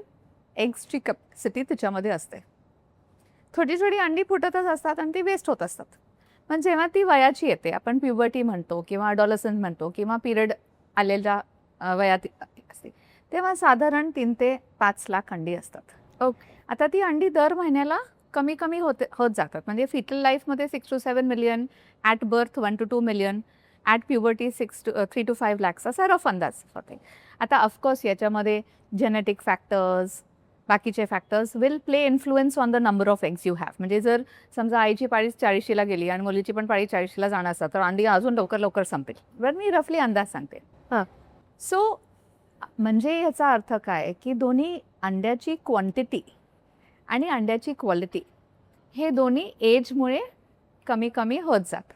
एग्सची कॅपॅसिटी तिच्यामध्ये असते. थोडी थोडी अंडी फुटतच असतात आणि ती वेस्ट होत असतात. पण जेव्हा ती वयाची येते, आपण प्युबर्टी म्हणतो किंवा अडॉलसन्स म्हणतो किंवा पिरियड आलेल्या वयात असते, तेव्हा साधारण 3 ते 5 लाख अंडी असतात. ओके. आता ती अंडी दर महिन्याला कमी होत जातात. म्हणजे फिटल लाईफमध्ये 6 to 7 million, at birth 1 to 2 million, at puberty 3 to 5 lakhs, असा रफ अंदाज होते. आता ऑफकोर्स याच्यामध्ये जेनेटिक फॅक्टर्स, बाकीचे factors will play influence on the number of eggs you have. म्हणजे जर समजा आईची पाळी 40ला गेली आणि मुलीची पण पाळी 40ला जाणार असतात, तर अंडी अजून लवकर संपेल. बरं, मी रफली अंदाज सांगते. हां. सो म्हणजे याचा अर्थ काय की दोन्ही अंड्याची क्वांटिटी आणि अंड्याची क्वालिटी हे दोन्ही एजमुळे कमी कमी होत जातं.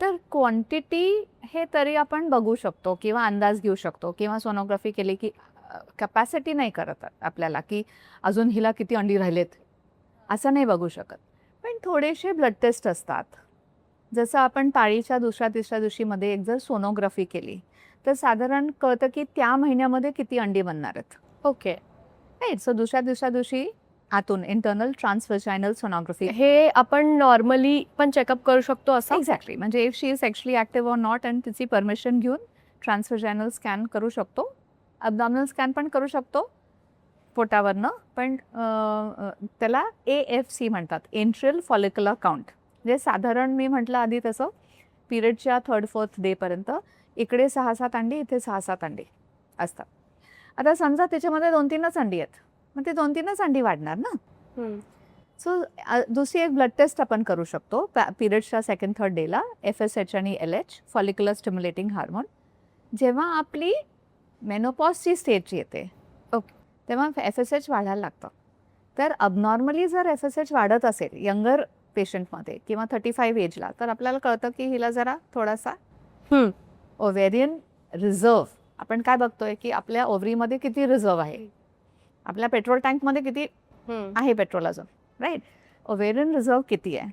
तर क्वांटिटी हे तरी आपण बघू शकतो किंवा अंदाज घेऊ शकतो किंवा सोनोग्राफी केली की कॅपॅसिटी नाही करत आपल्याला की अजून हिला किती अंडी राहिलेत असं नाही बघू शकत. पण थोडेसे ब्लड टेस्ट असतात. जसं आपण पाळीच्या दुसऱ्या तिसऱ्या दिवशीमध्ये एक जर सोनोग्राफी केली तर साधारण कळतं की त्या महिन्यामध्ये किती अंडी बनणार आहेत. ओके. राईट. सो दुसऱ्या दिवशी आतून इंटरनल ट्रान्सव्हजायनल सोनोग्राफी. हे आपण नॉर्मली पण चेकअप करू शकतो असं? एक्झॅक्टली. म्हणजे if she is actually active or not आणि तिची परमिशन घेऊन ट्रान्सव्हजायनल स्कॅन करू शकतो. अब्डॉमिनल स्कॅन पण करू शकतो पोटावरनं. पण त्याला AFC म्हणतात, एंट्रियल फॉलिक्युलर काउंट. म्हणजे साधारण मी म्हटलं आधी तसं पिरियडच्या 3rd-4th डेपर्यंत इकडे 6-7 अंडी, इथे 6-7 अंडी असतात. आता समजा त्याच्यामध्ये 2-3च अंडी आहेत, मग ते 2-3च अंडी वाढणार ना. सो दुसरी एक ब्लड टेस्ट आपण करू शकतो पिरियड्सच्या 2nd-3rd डेला, FSH आणि LH, फॉलिक्युलर स्टिम्युलेटिंग हार्मोन. जेव्हा आपली मेनोपॉजची स्टेज येते तेव्हा FSH वाढायला लागतं. तर अबनॉर्मली जर FSH वाढत असेल यंगर पेशंटमध्ये किंवा 35 एजला, तर आपल्याला कळतं की हिला जरा थोडासा ओव्हेरियन रिझर्व, आपण काय बघतोय की आपल्या ओव्हरीमध्ये किती रिझर्व आहे, आपल्या पेट्रोल टँकमध्ये किती आहे पेट्रोल अजून, राईट. ओव्हेरियन रिझर्व किती आहे.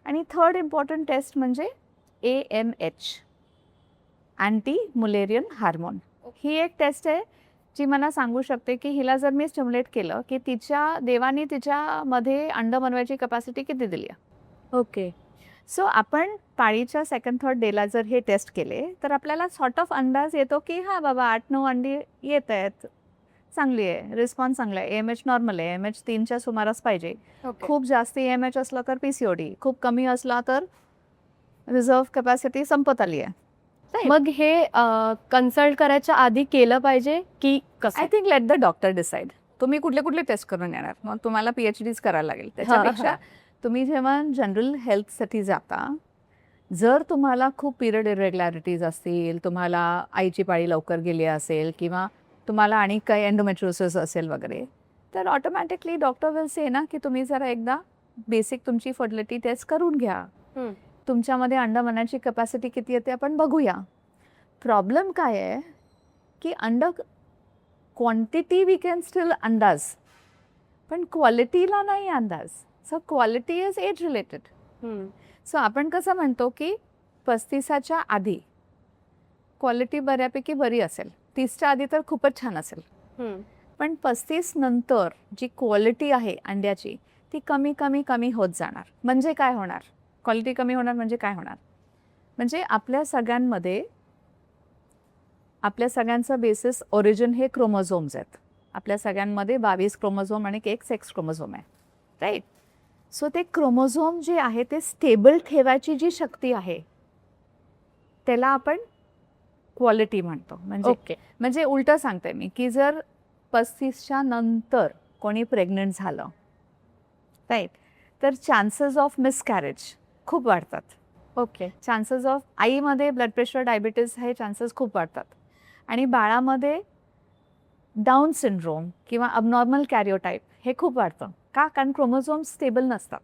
आणि 3rd इम्पॉर्टंट टेस्ट म्हणजे AMH, अँटी मुलेरियन हार्मोन. ही एक टेस्ट आहे जी मला सांगू शकते की हिला जर मी स्टिम्युलेट केलं की देवाने तिच्यामध्ये अंड बनवायची कपॅसिटी किती दिली आहे. ओके. सो आपण पाळीच्या 2nd-3rd डेला जर हे टेस्ट केले तर आपल्याला सॉर्ट ऑफ अंदाज येतो की हां बाबा 8-9 अंडी येत आहेत, चांगली आहे, रिस्पॉन्स चांगला आहे, AMH नॉर्मल आहे, AMH 3च्या सुमारास पाहिजे. खूप जास्त AMH असलं तर PCOD, खूप कमी असला तर रिझर्व कॅपॅसिटी संपत आली आहे. मग हे कन्सल्ट करायच्या आधी केलं पाहिजे की कसं? I think let the doctor decide. तुम्ही कुठले कुठले टेस्ट करून येणार, मग तुम्हाला PhDs करायला लागेल. त्याच्यापेक्षा तुम्ही जेव्हा जनरल हेल्थसाठी जाता, जर तुम्हाला खूप पिरियड इरेग्युलॅरिटीज असतील, तुम्हाला आईची पाळी लवकर गेली असेल किंवा तुम्हाला आणि काही एंडोमेट्रियोसिस असेल वगैरे, तर ऑटोमॅटिकली डॉक्टर विल से ना की तुम्ही जरा एकदा बेसिक तुमची फर्टिलिटी टेस्ट करून घ्या. तुमच्यामध्ये अंड बनण्याची कपॅसिटी किती येते आपण बघूया. प्रॉब्लेम काय आहे की अंड क्वांटिटी वी कॅन स्टील अंदाज, पण क्वालिटीला नाही अंदाज. So quality is age related. So आपण कसं म्हणतो की 35च्या आधी क्वालिटी बऱ्यापैकी बरी असेल, 30च्या आधी तर खूपच छान असेल, पण 35 नंतर जी क्वालिटी आहे अंड्याची ती कमी कमी कमी होत जाणार. म्हणजे काय होणार, क्वालिटी कमी होणार म्हणजे काय होणार, म्हणजे आपल्या सगळ्यांचं बेसिस ओरिजिन हे क्रोमोझोम्स आहेत. आपल्या सगळ्यांमध्ये 22 क्रोमोझोम आणि एक सेक्स क्रोमोझोम आहे, राईट. सो ते क्रोमोझोम जे आहे ते स्टेबल ठेवायची जी शक्ती आहे त्याला आपण क्वालिटी म्हणतो. म्हणजे उलटं सांगते मी की जर 35च्या नंतर कोणी प्रेग्नंट झालं, राईट, तर चान्सेस ऑफ मिसकॅरेज खूप वाढतात. चान्सेस ऑफ आईमध्ये ब्लड प्रेशर, डायबिटीज हे चान्सेस खूप वाढतात. आणि बाळामध्ये डाऊन सिंड्रोम किंवा अबनॉर्मल कॅरिओटाईप हे खूप वाढतं. का? कारण क्रोमोझोम्स स्टेबल नसतात.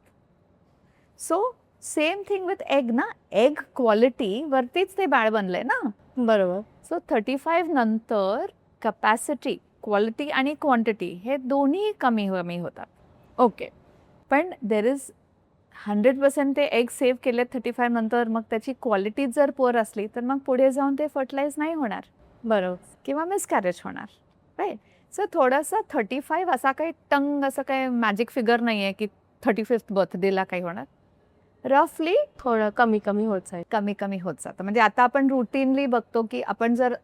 So same thing with egg ना, एग क्वालिटी वरतीच ते बाळ बनलंय ना. बरोबर. सो 35 नंतर कपॅसिटी, क्वालिटी आणि क्वांटिटी हे दोन्ही कमी होतात. पण देर इज 100% ते एग सेव्ह केलेत 35 नंतर, मग त्याची क्वालिटी जर पुअर असली तर मग पुढे जाऊन ते फर्टिलाइज नाही होणार. बरोबर. किंवा मिसकॅरेज होणार, राईट. सो थोडासा 35 असा काही असं काही मॅजिक फिगर नाही आहे की 35th बर्थडेला काही होणार. रफली थोडं कमी कमी होत जाईल. कमी होत जातं. म्हणजे आता आपण रुटीनली बघतो की आपण जर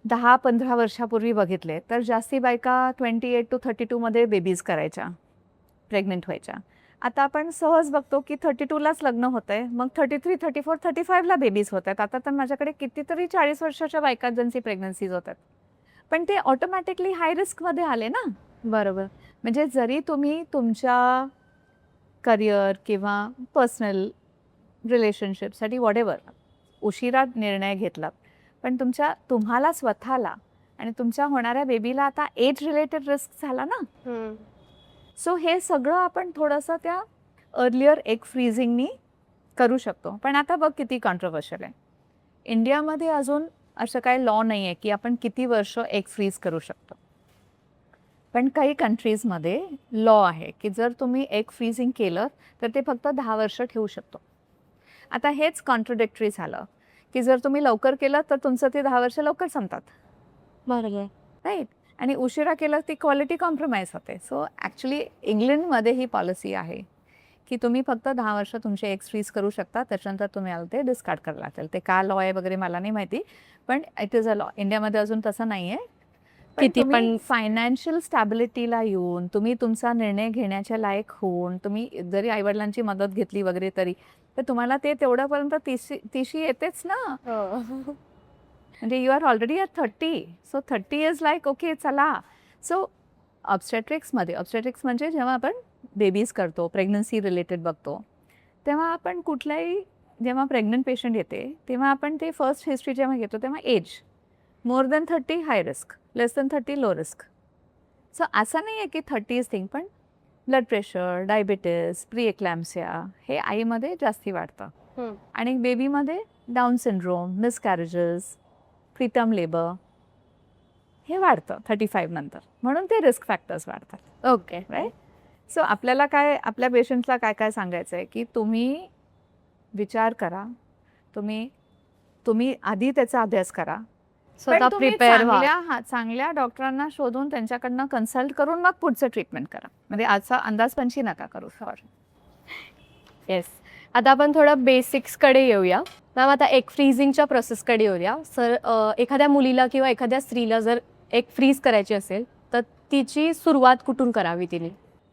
10-15 वर्षापूर्वी बघितले तर जास्ती बायका 28 to 32 मध्ये बेबीज करायच्या, प्रेग्नेंट व्हायच्या. आता आपण सहज बघतो की 32लाच लग्न होत आहे, मग 33, 34, 35ला बेबीज होत आहेत. आता तर माझ्याकडे कितीतरी 40 वर्षाच्या बायका ज्यांची प्रेग्नन्सीज होतात, पण ते ऑटोमॅटिकली हाय रिस्कमध्ये आले ना. बरोबर. म्हणजे जरी तुम्ही तुमच्या करिअर किंवा पर्सनल रिलेशनशिपसाठी व्हॉटेवर उशिरा निर्णय घेतला, पण तुम्हाला स्वतःला आणि तुमच्या होणाऱ्या बेबीला आता एज रिलेटेड रिस्क झाला ना. सो हे सगळं आपण थोडंसं त्या अर्लियर एग फ्रीझिंगनी करू शकतो. पण आता बघ किती कॉन्ट्रोवर्शियल आहे. इंडियामध्ये अजून असं काही लॉ नाही आहे की आपण किती वर्ष एग फ्रीज करू शकतो. पण काही कंट्रीजमध्ये लॉ आहे की जर तुम्ही एग फ्रीजिंग केलं तर ते फक्त 10 वर्ष ठेवू शकतो. आता हेच कॉन्ट्रडिक्टरी झालं की जर तुम्ही लवकर केलं तर तुमचं ते 10 वर्ष लवकर संपतात, बरोबर. राईट. आणि उशिरा केलं ती क्वालिटी कॉम्प्रोमाइज होते. सो ॲक्च्युली इंग्लंडमध्ये ही पॉलिसी आहे की तुम्ही फक्त 10 वर्ष तुमचे एग्स फ्रीज करू शकता, त्याच्यानंतर तुम्हाला ते डिस्कार्ड करायला लागेल. ते का लॉ आहे वगैरे मला नाही माहिती, पण इट इज अ लॉ. इंडियामध्ये अजून तसं नाही आहे. किती पण पण फायनान्शियल स्टॅबिलिटीला येऊन तुम्ही तुमचा निर्णय घेण्याच्या लायक होऊन तुम्ही जरी आईवडिलांची मदत घेतली वगैरे तरी तर तुम्हाला ते तेवढ्यापर्यंत तिशी येतेच ना. हो. म्हणजे you are already at 30. So 30 is like okay चला. सो ऑब्स्टेट्रिक्स म्हणजे जेव्हा आपण बेबीज करतो, प्रेग्नन्सी रिलेटेड बघतो, तेव्हा आपण कुठल्याही जेव्हा प्रेग्नंट पेशंट येते तेव्हा आपण ते फर्स्ट हिस्ट्री जेव्हा घेतो तेव्हा age more than 30 high risk, less than 30 low risk. So असं नाही आहे की 30 थिंग, पण blood pressure, diabetes, pre eclampsia हे आईमध्ये जास्ती वाढतं. हम्म. आणि बेबीमध्ये Down syndrome, miscarriages, preterm labour हे वाढतं 35 नंतर. म्हणून ते रिस्क फॅक्टर्स वाढतात, ओके. राईट. सो आपल्याला काय आपल्या पेशंट्सला काय काय सांगायचं आहे की तुम्ही विचार करा, तुम्ही आधी त्याचा अभ्यास करा, पण स्वतः तुम्ही प्रिपेअर व्हा. चांगल्या डॉक्टरांना शोधून त्यांच्याकडनं कन्सल्ट करून मग पुढचं ट्रीटमेंट करा. म्हणजे आजचा अंदाजपंची नका करू. सॉरी. येस. आता आपण थोडं बेसिक्सकडे येऊया. मॅम आता एग फ्रीजिंगच्या प्रोसेसकडे येऊया. सर एखाद्या मुलीला किंवा एखाद्या स्त्रीला जर एग फ्रीज करायची असेल तर तिची सुरुवात कुठून करावी तिने?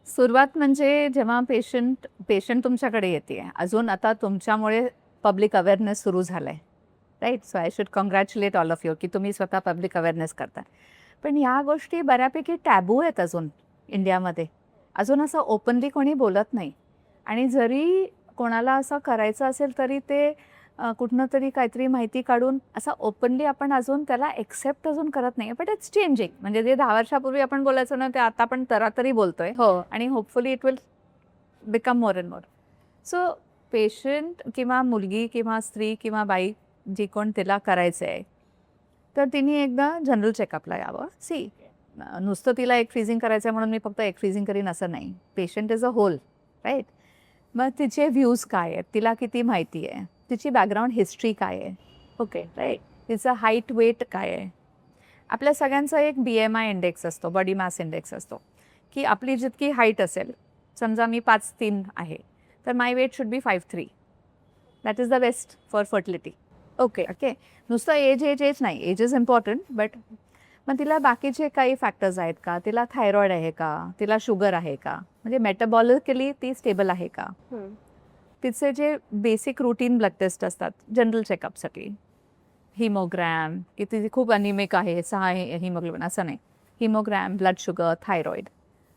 सुरुवात म्हणजे जेव्हा पेशंट तुमच्याकडे येते, अजून आता तुमच्यामुळे पब्लिक अवेअरनेस सुरू झाला आहे, right. So I should congratulate all of you की तुम्ही स्वतः पब्लिक अवेअरनेस करता. पण ह्या गोष्टी बऱ्यापैकी टॅबू आहेत अजून इंडियामध्ये. अजून असं ओपनली कोणी बोलत नाही. आणि जरी कोणाला असं करायचं असेल तरी ते कुठनं तरी काहीतरी माहिती काढून असं ओपनली आपण अजून त्याला एक्सेप्ट अजून करत नाही. But it's changing. म्हणजे जे 10 वर्षापूर्वी आपण बोलायचो ना ते आता आपण तरी बोलतोय. हो. आणि hopefully it will become more and more. So patient किंवा मुलगी किंवा स्त्री किंवा बाई जी कोण तिला करायचं आहे तर तिने एकदा जनरल चेकअपला यावं. सी नुसतं तिला एग फ्रीजिंग करायचं आहे म्हणून मी फक्त एग फ्रीजिंग करीन असं नाही. Patient is a whole, right. मग तिचे व्ह्यूज काय आहेत, तिला किती माहिती आहे, तिची बॅकग्राऊंड हिस्ट्री काय आहे, ओके, राईट. तिचं हाईट वेट काय आहे. आपल्या सगळ्यांचा एक BMI इंडेक्स असतो, बॉडी मास इंडेक्स असतो, की आपली जितकी हाईट असेल, समजा मी 5'3" आहे तर my weight should be 5'3". That is the best for fertility. Okay. Okay. नुसतं एज नाही, एज इज इम्पॉर्टंट, बट मग तिला बाकीचे काही फॅक्टर्स आहेत का, तिला थायरॉइड आहे का, तिला शुगर आहे का, म्हणजे मेटाबॉलिकली ती स्टेबल आहे का, तिचे जे बेसिक रुटीन ब्लड टेस्ट असतात जनरल चेकअपसाठी, हिमोग्रॅम की ती खूप अनिमिक आहे, 6 हिमोग्लोबिन असं नाही, हिमोग्रॅम, ब्लड शुगर, थायरॉइड.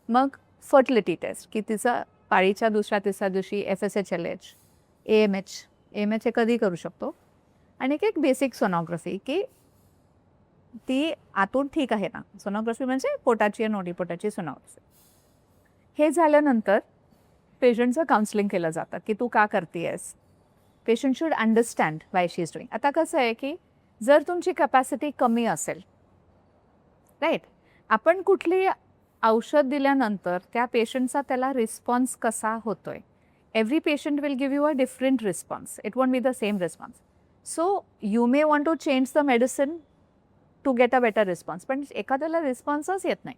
मग फर्टिलिटी टेस्ट की तिचं पाळीच्या दुसऱ्या तिसऱ्या दिवशी FSH, AMH हे कधी करू शकतो. आणि एक बेसिक सोनोग्राफी की ती आतून ठीक आहे ना. सोनोग्राफी म्हणजे पोटाची आणि ओटीपोटाची सोनोग्राफी. हे झाल्यानंतर पेशंटचं काउन्सिलिंग केलं जातं की तू का करतेयस. Patient should understand why she is doing. आता कसं आहे की जर तुमची कॅपॅसिटी कमी असेल, राईट, आपण कुठली औषध दिल्यानंतर त्या पेशंटचा त्याला रिस्पॉन्स कसा होतोय. Every patient will give you a different response. It won't be the same response. So you may want to change the medicine to get a better response, पण एखाद्याला रिस्पॉन्सच येत नाही.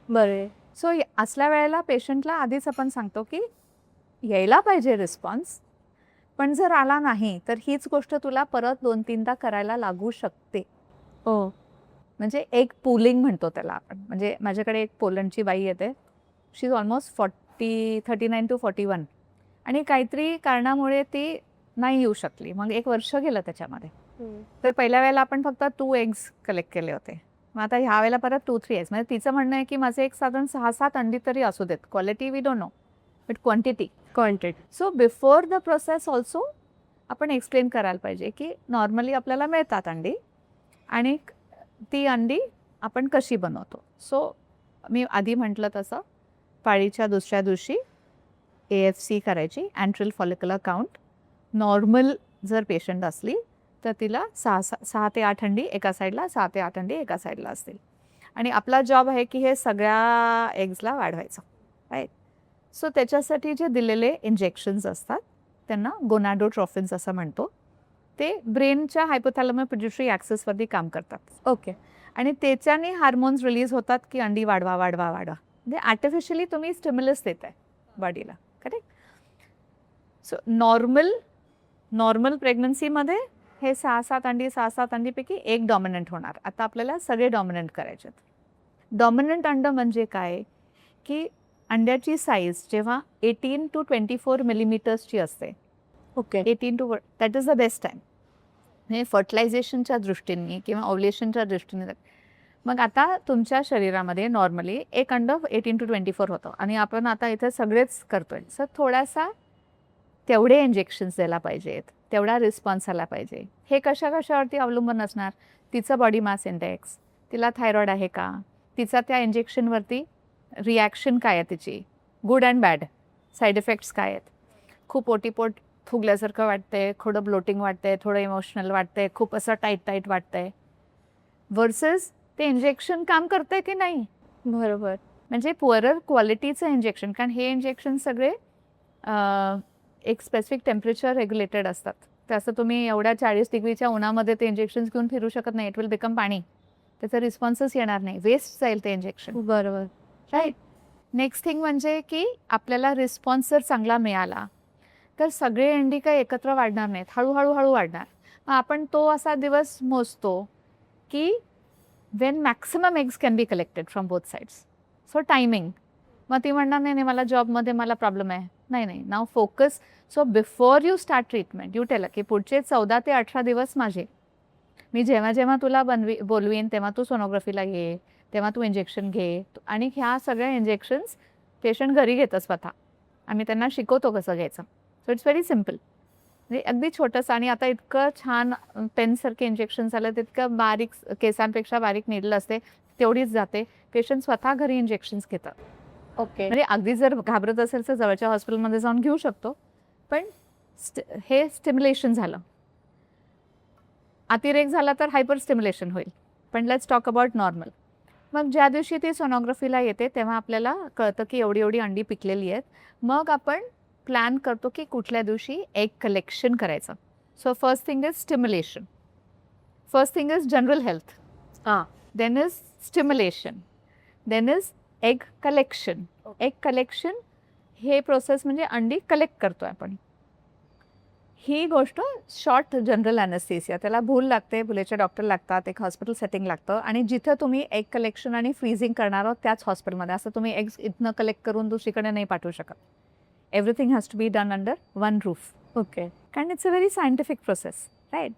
बरं. सो असल्या वेळेला पेशंटला आधीच आपण सांगतो की यायला पाहिजे रिस्पॉन्स, पण जर आला नाही तर हीच गोष्ट तुला परत 2-3दा करायला लागू शकते. हो. म्हणजे एक पुलिंग म्हणतो त्याला आपण. म्हणजे माझ्याकडे एक पोलंडची बाई येते, शी इज ऑलमोस्ट 39 to 41 आणि काहीतरी कारणामुळे ती नाही येऊ शकली. मग 1 वर्ष गेलं त्याच्यामध्ये. तर पहिल्या वेळेला आपण फक्त 2 एग्स कलेक्ट केले होते. मग आता ह्या वेळेला परत 2-3 एग्स. म्हणजे तिचं म्हणणं आहे की माझे एक साधारण 6-7 अंडी तरी असू देत. Quality we don't know, but quantity. So before the process also आपण एक्सप्लेन करायला पाहिजे की नॉर्मली आपल्याला मिळतात अंडी आणि ती अंडी आपण कशी बनवतो. सो मी आधी म्हटलं तसं पाळीच्या दुसऱ्या दिवशी AFC करायची, अँट्रल फॉलिक्युलर काउंट. नॉर्मल जर पेशंट असली तर तिला 6 ते 8 अंडी एका साईडला, 6 ते 8 अंडी एका साईडला असतील. आणि आपला जॉब आहे की हे सगळ्या एग्सला वाढवायचं, राईट. सो त्याच्यासाठी जे दिलेले इंजेक्शन्स असतात त्यांना गोनॅडोट्रॉफिन्स असं म्हणतो. ते ब्रेनच्या हायपोथॅलॅमस पिट्युटरी ॲक्सिसवरती काम करतात. ओके. आणि त्याच्याने हार्मोन्स रिलीज होतात की अंडी वाढवा वाढवा वाढवा. म्हणजे आर्टिफिशियली तुम्ही स्टिम्युलस देताय बॉडीला, करेक्ट. सो नॉर्मल प्रेग्नन्सीमध्ये हे 6-7 अंडीपैकी एक डॉमिनंट होणार. आता आपल्याला सगळे डॉमिनंट करायचे आहेत. डॉमिनंट अंड म्हणजे काय की अंड्याची साईज जेव्हा 18 to 24 मिलीमीटर्सची असते, okay. 18 to that is the best time. म्हणजे फर्टिलायझेशनच्या दृष्टीने किंवा ओव्युलेशनच्या दृष्टीने. मग आता तुमच्या शरीरामध्ये नॉर्मली एक अंड 18 to 24 होतं आणि आपण आता इथे सगळेच करतोय. सर थोडासा तेवढे इंजेक्शन्स द्यायला पाहिजेत, तेवढा रिस्पॉन्स आला पाहिजे. हे कशावरती अवलंबून असणार? तिचं बॉडी मास इंडेक्स, तिला थायरॉइड आहे का, तिचा त्या इंजेक्शनवरती रिॲक्शन काय आहे, तिची good and bad side effects काय आहेत. खूप ओटीपोट फुगल्यासारखं वाटतंय, थोडं ब्लोटिंग वाटतंय, थोडं इमोशनल वाटतंय, खूप असं टाईट वाटतंय, वर्सेस ते इंजेक्शन काम करतंय की नाही. बरोबर. म्हणजे पुअरर क्वालिटीचं इंजेक्शन, कारण हे इंजेक्शन सगळे एक स्पेसिफिक टेम्परेचर रेग्युलेटेड असतात. तर असं तुम्ही एवढ्या 40 डिग्रीच्या उन्हामध्ये ते इंजेक्शन्स घेऊन फिरू शकत नाही. इट विल बिकम पाणी. त्याचा रिस्पॉन्सच येणार नाही, वेस्ट जाईल ते इंजेक्शन, बरोबर. राईट. नेक्स्ट थिंग म्हणजे की आपल्याला रिस्पॉन्स जर चांगला मिळाला तर सगळे अंडी काही एकत्र वाढणार नाहीत, हळूहळू वाढणार. मग आपण तो असा दिवस मोजतो की Wien maximum eggs can be collected from both sides. So timing. मग ती म्हणणार नाही मला जॉबमध्ये मला प्रॉब्लेम आहे. नाही, now focus. So before you start treatment you tell की पुढचे 14 ते 18 दिवस माझे, मी जेव्हा तुला बोलवीन तेव्हा तू सोनोग्राफीला ये, तेव्हा तू इंजेक्शन घे. आणि ह्या सगळ्या इंजेक्शन्स पेशंट घरी घेतं स्वतः. आम्ही त्यांना शिकवतो कसं घ्यायचं. So it's very simple. म्हणजे अगदी छोटंसं. आणि आता इतकं छान पेनसारखे इंजेक्शन्स आलं, तितकं बारीक, केसांपेक्षा बारीक निडल असते, तेवढीच जाते. पेशंट स्वतः घरी इंजेक्शन्स घेतात. ओके. म्हणजे अगदी जर घाबरत असेल तर जवळच्या हॉस्पिटलमध्ये जाऊन घेऊ शकतो. पण हे स्टिम्युलेशन झालं. अतिरेक झाला तर हायपर स्टिम्युलेशन होईल. पण लेट्स टॉक अबाउट नॉर्मल. मग ज्या दिवशी ती सोनोग्राफीला येते तेव्हा आपल्याला कळतं की एवढी अंडी पिकलेली आहेत. मग आपण प्लॅन करतो की कुठल्या दिवशी एग कलेक्शन करायचं. So first thing is stimulation. First thing is general health. Then is stimulation. Then is egg collection. Egg collection हे प्रोसेस म्हणजे अंडी कलेक्ट करतोय आपण. ही गोष्ट शॉर्ट जनरल ॲनेस्थेसिया, त्याला भूल लागते, भुलेचे डॉक्टर लागतात, एक हॉस्पिटल सेटिंग लागतं. आणि जिथं तुम्ही एग कलेक्शन आणि फ्रीजिंग करणार आहोत त्याच हॉस्पिटलमध्ये. असं तुम्ही एग्स इथनं कलेक्ट करून दुसरीकडे नाही पाठवू शकत. Everything has to be done under one roof. Okay. कारण it's a very scientific process, right.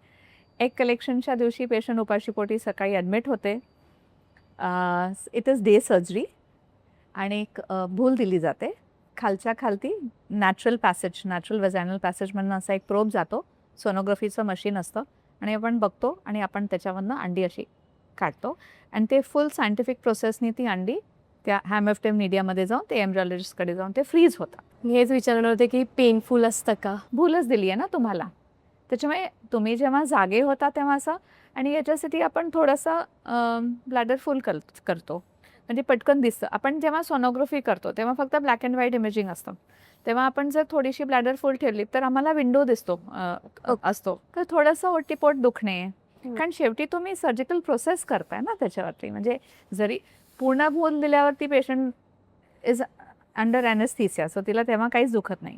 Egg कलेक्शनच्या दिवशी पेशंट उपाशीपोटी सकाळी ॲडमिट होते. It is day surgery. आणि एक भूल दिली जाते. खालच्या खालती नॅचरल वेजायनल पॅसेज म्हणून असा एक प्रोब जातो. सोनोग्राफीचं मशीन असतं आणि आपण बघतो आणि आपण त्याच्यामधनं अंडी अशी काढतो. आणि ते फुल सायंटिफिक प्रोसेसनी ती अंडी त्या हॅमएफ्टेम मीडियामध्ये जाऊन ते एम्ब्रियोलॉजिस्टकडे जाऊन ते फ्रीज होतात. हेच विचारणार होते की पेनफुल असतं का? भूलच दिली आहे ना तुम्हाला. त्याच्यामुळे तुम्ही जेव्हा जागे होता तेव्हा असं. आणि याच्यासाठी आपण थोडंसं ब्लॅडर फुल करतो म्हणजे पटकन दिसतं. आपण जेव्हा सोनोग्राफी करतो तेव्हा फक्त ब्लॅक अँड व्हाईट इमेजिंग असतं. तेव्हा आपण जर थोडीशी ब्लॅडर फुल ठेवली तर आम्हाला विंडो दिसतो असतो. तर थोडंसं ओटीपोट दुखणे. कारण शेवटी तुम्ही सर्जिकल प्रोसेस करताय ना त्याच्यावरती. म्हणजे जरी पूर्ण भूल दिल्यावरती पेशंट इज अंडर ॲनेस्थेसिया. सो तिला तेव्हा काहीच दुखत नाही.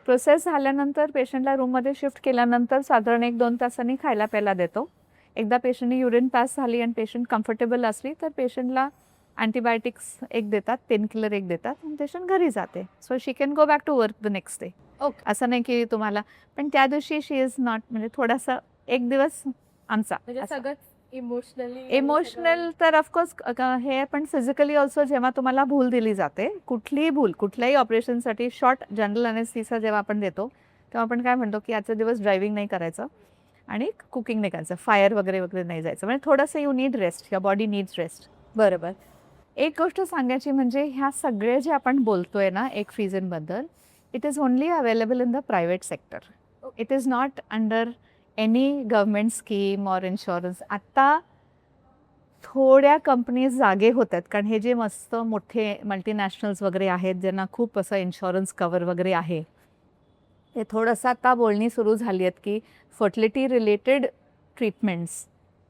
प्रोसेस झाल्यानंतर पेशंटला रूममध्ये शिफ्ट केल्यानंतर साधारण 1-2 तासांनी खायला प्यायला देतो. एकदा पेशंटने युरिन पास झाली आणि पेशंट कम्फर्टेबल असली तर पेशंटला अँटीबायोटिक्स एक देतात, पेनकिलर एक देतात आणि पेशंट घरी जाते. So she can go back to work the next day. Okay. असं नाही की तुम्हाला. पण त्या दिवशी शी इज नॉट, म्हणजे थोडासा एक दिवस आमचा सगळं इमोशनल. तर ऑफकोर्स हे पण फिजिकली ऑल्सो. जेव्हा तुम्हाला भूल दिली जाते, कुठलीही भूल कुठल्याही ऑपरेशनसाठी शॉर्ट जनरल ॲनेस्थेसिया जेव्हा आपण देतो तेव्हा आपण काय म्हणतो की आजचा दिवस ड्रायव्हिंग नाही करायचं आणि कुकिंग नाही करायचं, फायर वगैरे नाही जायचं. म्हणजे थोडंसं you need rest, your body needs rest. बरोबर. एक गोष्ट सांगायची म्हणजे ह्या सगळे जे आपण बोलतोय ना एग फ्रीझिंगबद्दल, it is only available in the private sector. It is not under any government scheme or insurance. आत्ता थोड्या कंपनीज जागे होत आहेत, कारण हे जे मस्त मोठे मल्टीनॅशनल्स वगैरे आहेत ज्यांना खूप असं इन्शुरन्स कवर वगैरे आहे, ते थोडंसं आता बोलणी सुरू झाली आहेत की fertility related treatments,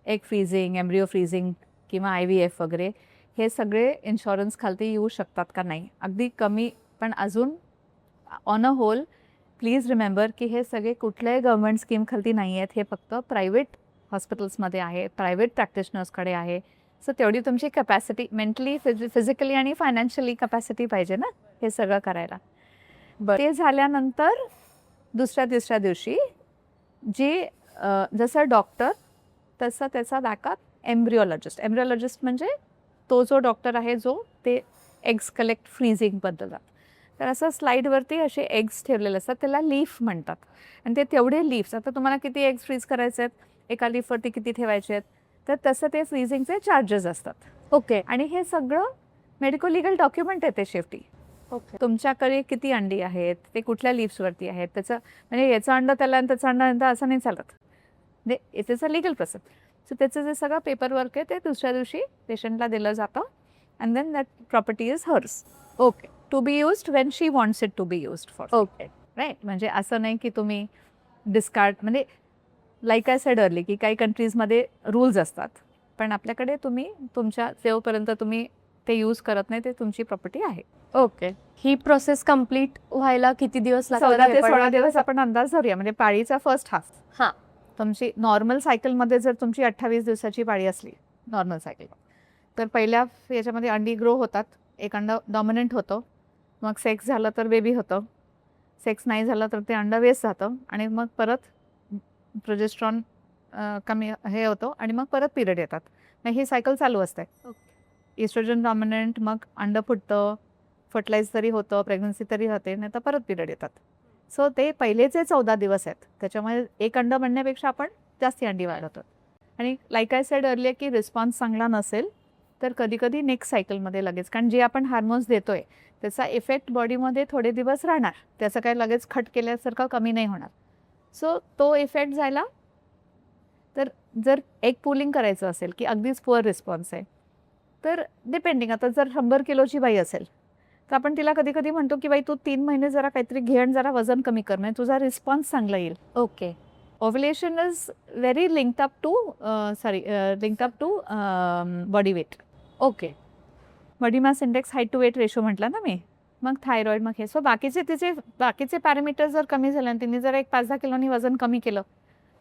egg freezing, embryo freezing किंवा IVF वगैरे, हे सगळे इन्शुरन्स खालती येऊ शकतात का नाही, अगदी कमी. पण अजून on a whole please remember की हे सगळे कुठल्याही गव्हर्नमेंट स्कीम खालती नाही आहेत. हे फक्त प्रायव्हेट हॉस्पिटल्समध्ये आहे, प्रायव्हेट प्रॅक्टिशनर्सकडे आहे. सो तेवढी तुमची कॅपॅसिटी मेंटली, फिजिकली आणि फायनान्शियली कॅपॅसिटी पाहिजे ना हे सगळं करायला. ते झाल्यानंतर दुसऱ्या तिसऱ्या दिवशी जे जसं डॉक्टर तसं त्याचा बॅकअप एम्ब्रिओलॉजिस्ट म्हणजे तो जो डॉक्टर आहे जो ते एग्स कलेक्ट फ्रीझिंगबद्दल. तर असं स्लाईडवरती असे एग्स ठेवलेले असतात, त्याला लीफ म्हणतात. आणि ते तेवढे लीफ्स, आता तुम्हाला किती एग्स फ्रीज करायचे आहेत, एका लीफवरती किती ठेवायचे आहेत, तर तसं ते फ्रीझिंगचे चार्जेस असतात. ओके. आणि हे सगळं मेडिको लिगल डॉक्युमेंट आहे ते शेवटी. ओके. तुमच्याकडे किती अंडी आहेत, ते कुठल्या लीव्सवरती आहेत, त्याचं म्हणजे याचं अंडं त्याला आणि त्याचं अंडं नंतर असं नाही चालत. म्हणजे it is a legal process. So त्याचं जे सगळं पेपरवर्क आहे ते दुसऱ्या दिवशी पेशंटला दिलं जातं. And then that property is hers. Okay. To be used when she wants it to be used for. Okay. Right. म्हणजे असं नाही की तुम्ही डिस्कार्ड, म्हणजे लाईक आय सेड अर्ली की काही कंट्रीजमध्ये रूल्स असतात, पण आपल्याकडे तुम्ही तुमच्या जेवपर्यंत तुम्ही ते यूज करत नाही ते तुमची प्रॉपर्टी आहे. ओके. ही प्रोसेस कंप्लीट व्हायला किती दिवस 14 ते लागतात? 16 दिवस आपण अंदाज धरूया. म्हणजे पाळीचा फर्स्ट हाफ. हां. तुमची नॉर्मल सायकलमध्ये जर तुमची 28 दिवसाची पाळी असली नॉर्मल सायकल, तर पहिल्या याच्यामध्ये अंडी ग्रो होतात, एक अंड डॉमिनंट होतं, मग सेक्स झालं तर बेबी होतं, सेक्स नाही झालं तर ते अंड वेस्ट जातं, आणि मग परत प्रोजेस्ट्रॉन कमी हे होतं, आणि मग परत पिरियड येतात. मग ही सायकल चालू असते. इस्ट्रोजन डॉमिनंट, मग अंड फुटतं, फर्टिलाइज तरी होतं, प्रेग्नन्सी तरी होते, नाही तर परत पिरियड येतात. सो ते पहिलेचे 14 दिवस आहेत, त्याच्यामुळे एक अंड म्हणण्यापेक्षा आपण जास्ती अंडी वाढवतो. आणि लाईक आय सेड अर्ली की रिस्पॉन्स चांगला नसेल तर कधी कधी नेक्स्ट सायकलमध्ये लगेच, कारण जे आपण हार्मोन्स देतोय त्याचा इफेक्ट बॉडीमध्ये थोडे दिवस राहणार, त्याचं काय लगेच खट केल्यासारखं कमी नाही होणार. सो तो इफेक्ट जायला, तर जर एक पुलिंग करायचं असेल की अगदीच पुअर रिस्पॉन्स आहे, तर डिपेंडिंग, आता जर 100 किलोची बाई असेल तर आपण तिला कधी कधी म्हणतो की बाई तू 3 महिने जरा काहीतरी घे आणि जरा वजन कमी कर, म्हणजे तुझा रिस्पॉन्स चांगला येईल. Okay. Ovulation is very linked up to body weight. Okay. Body mass index, height to weight ratio म्हटलं ना मी, मग थायरॉइड, मग हे. सो बाकीचे पॅरामीटर्स जर कमी झाले आणि तिने जर एक 5-10 किलोनी वजन कमी केलं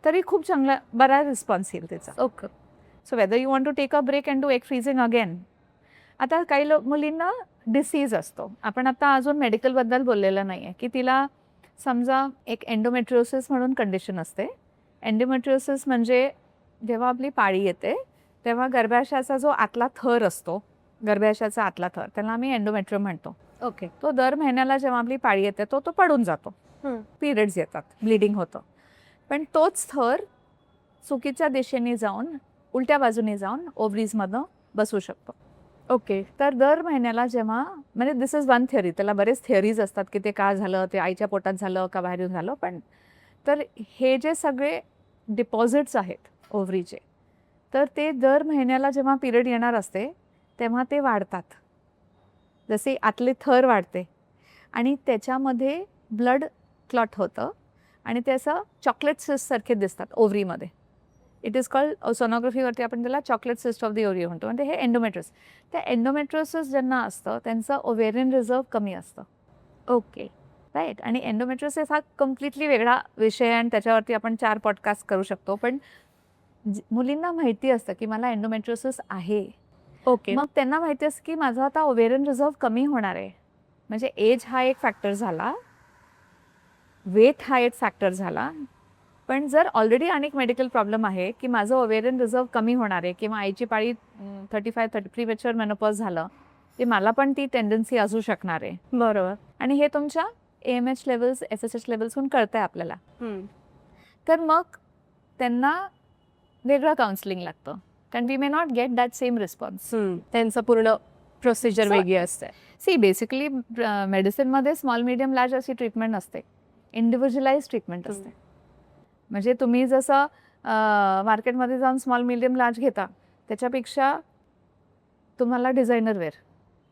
तरी खूप चांगला बरा रिस्पॉन्स येईल त्याचा. Okay. So whether you want to take a break and do egg freezing again. आता काही मुलींना डिसीज असतो, आपण आता अजून मेडिकलबद्दल बोललेलं नाही आहे, की तिला समजा एक एंडोमेट्रिओसिस म्हणून कंडिशन असते. एंडोमेट्रिओसिस म्हणजे जेव्हा आपली पाळी येते तेव्हा गर्भाशयाचा जो आतला थर असतो, गर्भाशयाचा आतला थर, त्याला आम्ही एंडोमेट्रियम म्हणतो. ओके. तो दर महिन्याला जेव्हा आपली पाळी येते तो पडून जातो, पिरियड्स येतात, ब्लिडिंग होतं. पण तोच थर चुकीच्या दिशेने जाऊन, उलट्या बाजूने जाऊन ओव्हरीजमधनं बसू शकतो. ओके. तर दर महिन्याला जेव्हा, म्हणजे दिस इज वन थिअरी, त्याला बरेच थिअरीज असतात की ते का झालं, ते आईच्या पोटात झालं का बाहेरून झालं, पण तर हे जे सगळे डिपॉझिट्स आहेत ओव्हरीचे, तर ते दर महिन्याला जेव्हा पिरियड येणार असते तेव्हा ते वाढतात, जसे आतले थर वाढते आणि त्याच्यामध्ये ब्लड क्लॉट होतं आणि ते असं चॉकलेट सिस्टसारखे दिसतात ओव्हरीमध्ये. इट इज कॉल्ड, सोनोग्राफीवरती आपण त्याला chocolate cyst of the ovary म्हणतो. म्हणजे हे एंडोमेट्रियोसिस. त्या एंडोमेट्रियोसिस ज्यांना असतं त्यांचं ओव्हेरियन रिझर्व कमी असतं. ओके. राईट. आणि एंडोमेट्रियोसिस हा कम्प्लिटली वेगळा विषय आणि त्याच्यावरती आपण 4 पॉडकास्ट करू शकतो. पण मुलींना माहिती असतं की मला एंडोमेट्रियोसिस आहे. ओके. मग त्यांना माहिती असतं की माझा आता ओव्हेरियन रिझर्व कमी होणार आहे. म्हणजे एज हा एक फॅक्टर झाला, वेट हा एक फॅक्टर झाला, पण जर ऑलरेडी अनेक मेडिकल प्रॉब्लेम आहे की माझं ओव्हेरियन रिझर्व कमी होणार आहे किंवा आईची पाळी 35-30 प्रीमॅच्युअर मेनोपॉज झालं, ते मला पण ती टेंडन्सी असू शकणार आहे. बरोबर. आणि हे तुमच्या AMH लेवल्स, FSH लेवल्सहून कळतंय आपल्याला. तर मग त्यांना वेगळं काउन्सिलिंग लागतं, कारण we may not get that same response. त्यांचं पूर्ण प्रोसिजर So- वेगळी असते. सी बेसिकली मेडिसिनमध्ये स्मॉल मीडियम लार्ज अशी ट्रीटमेंट नसते, इंडिव्हिज्युअलाइज ट्रीटमेंट असते. म्हणजे तुम्ही जसं मार्केटमध्ये जाऊन स्मॉल मीडियम लार्ज घेता त्याच्यापेक्षा तुम्हाला डिझायनर वेअर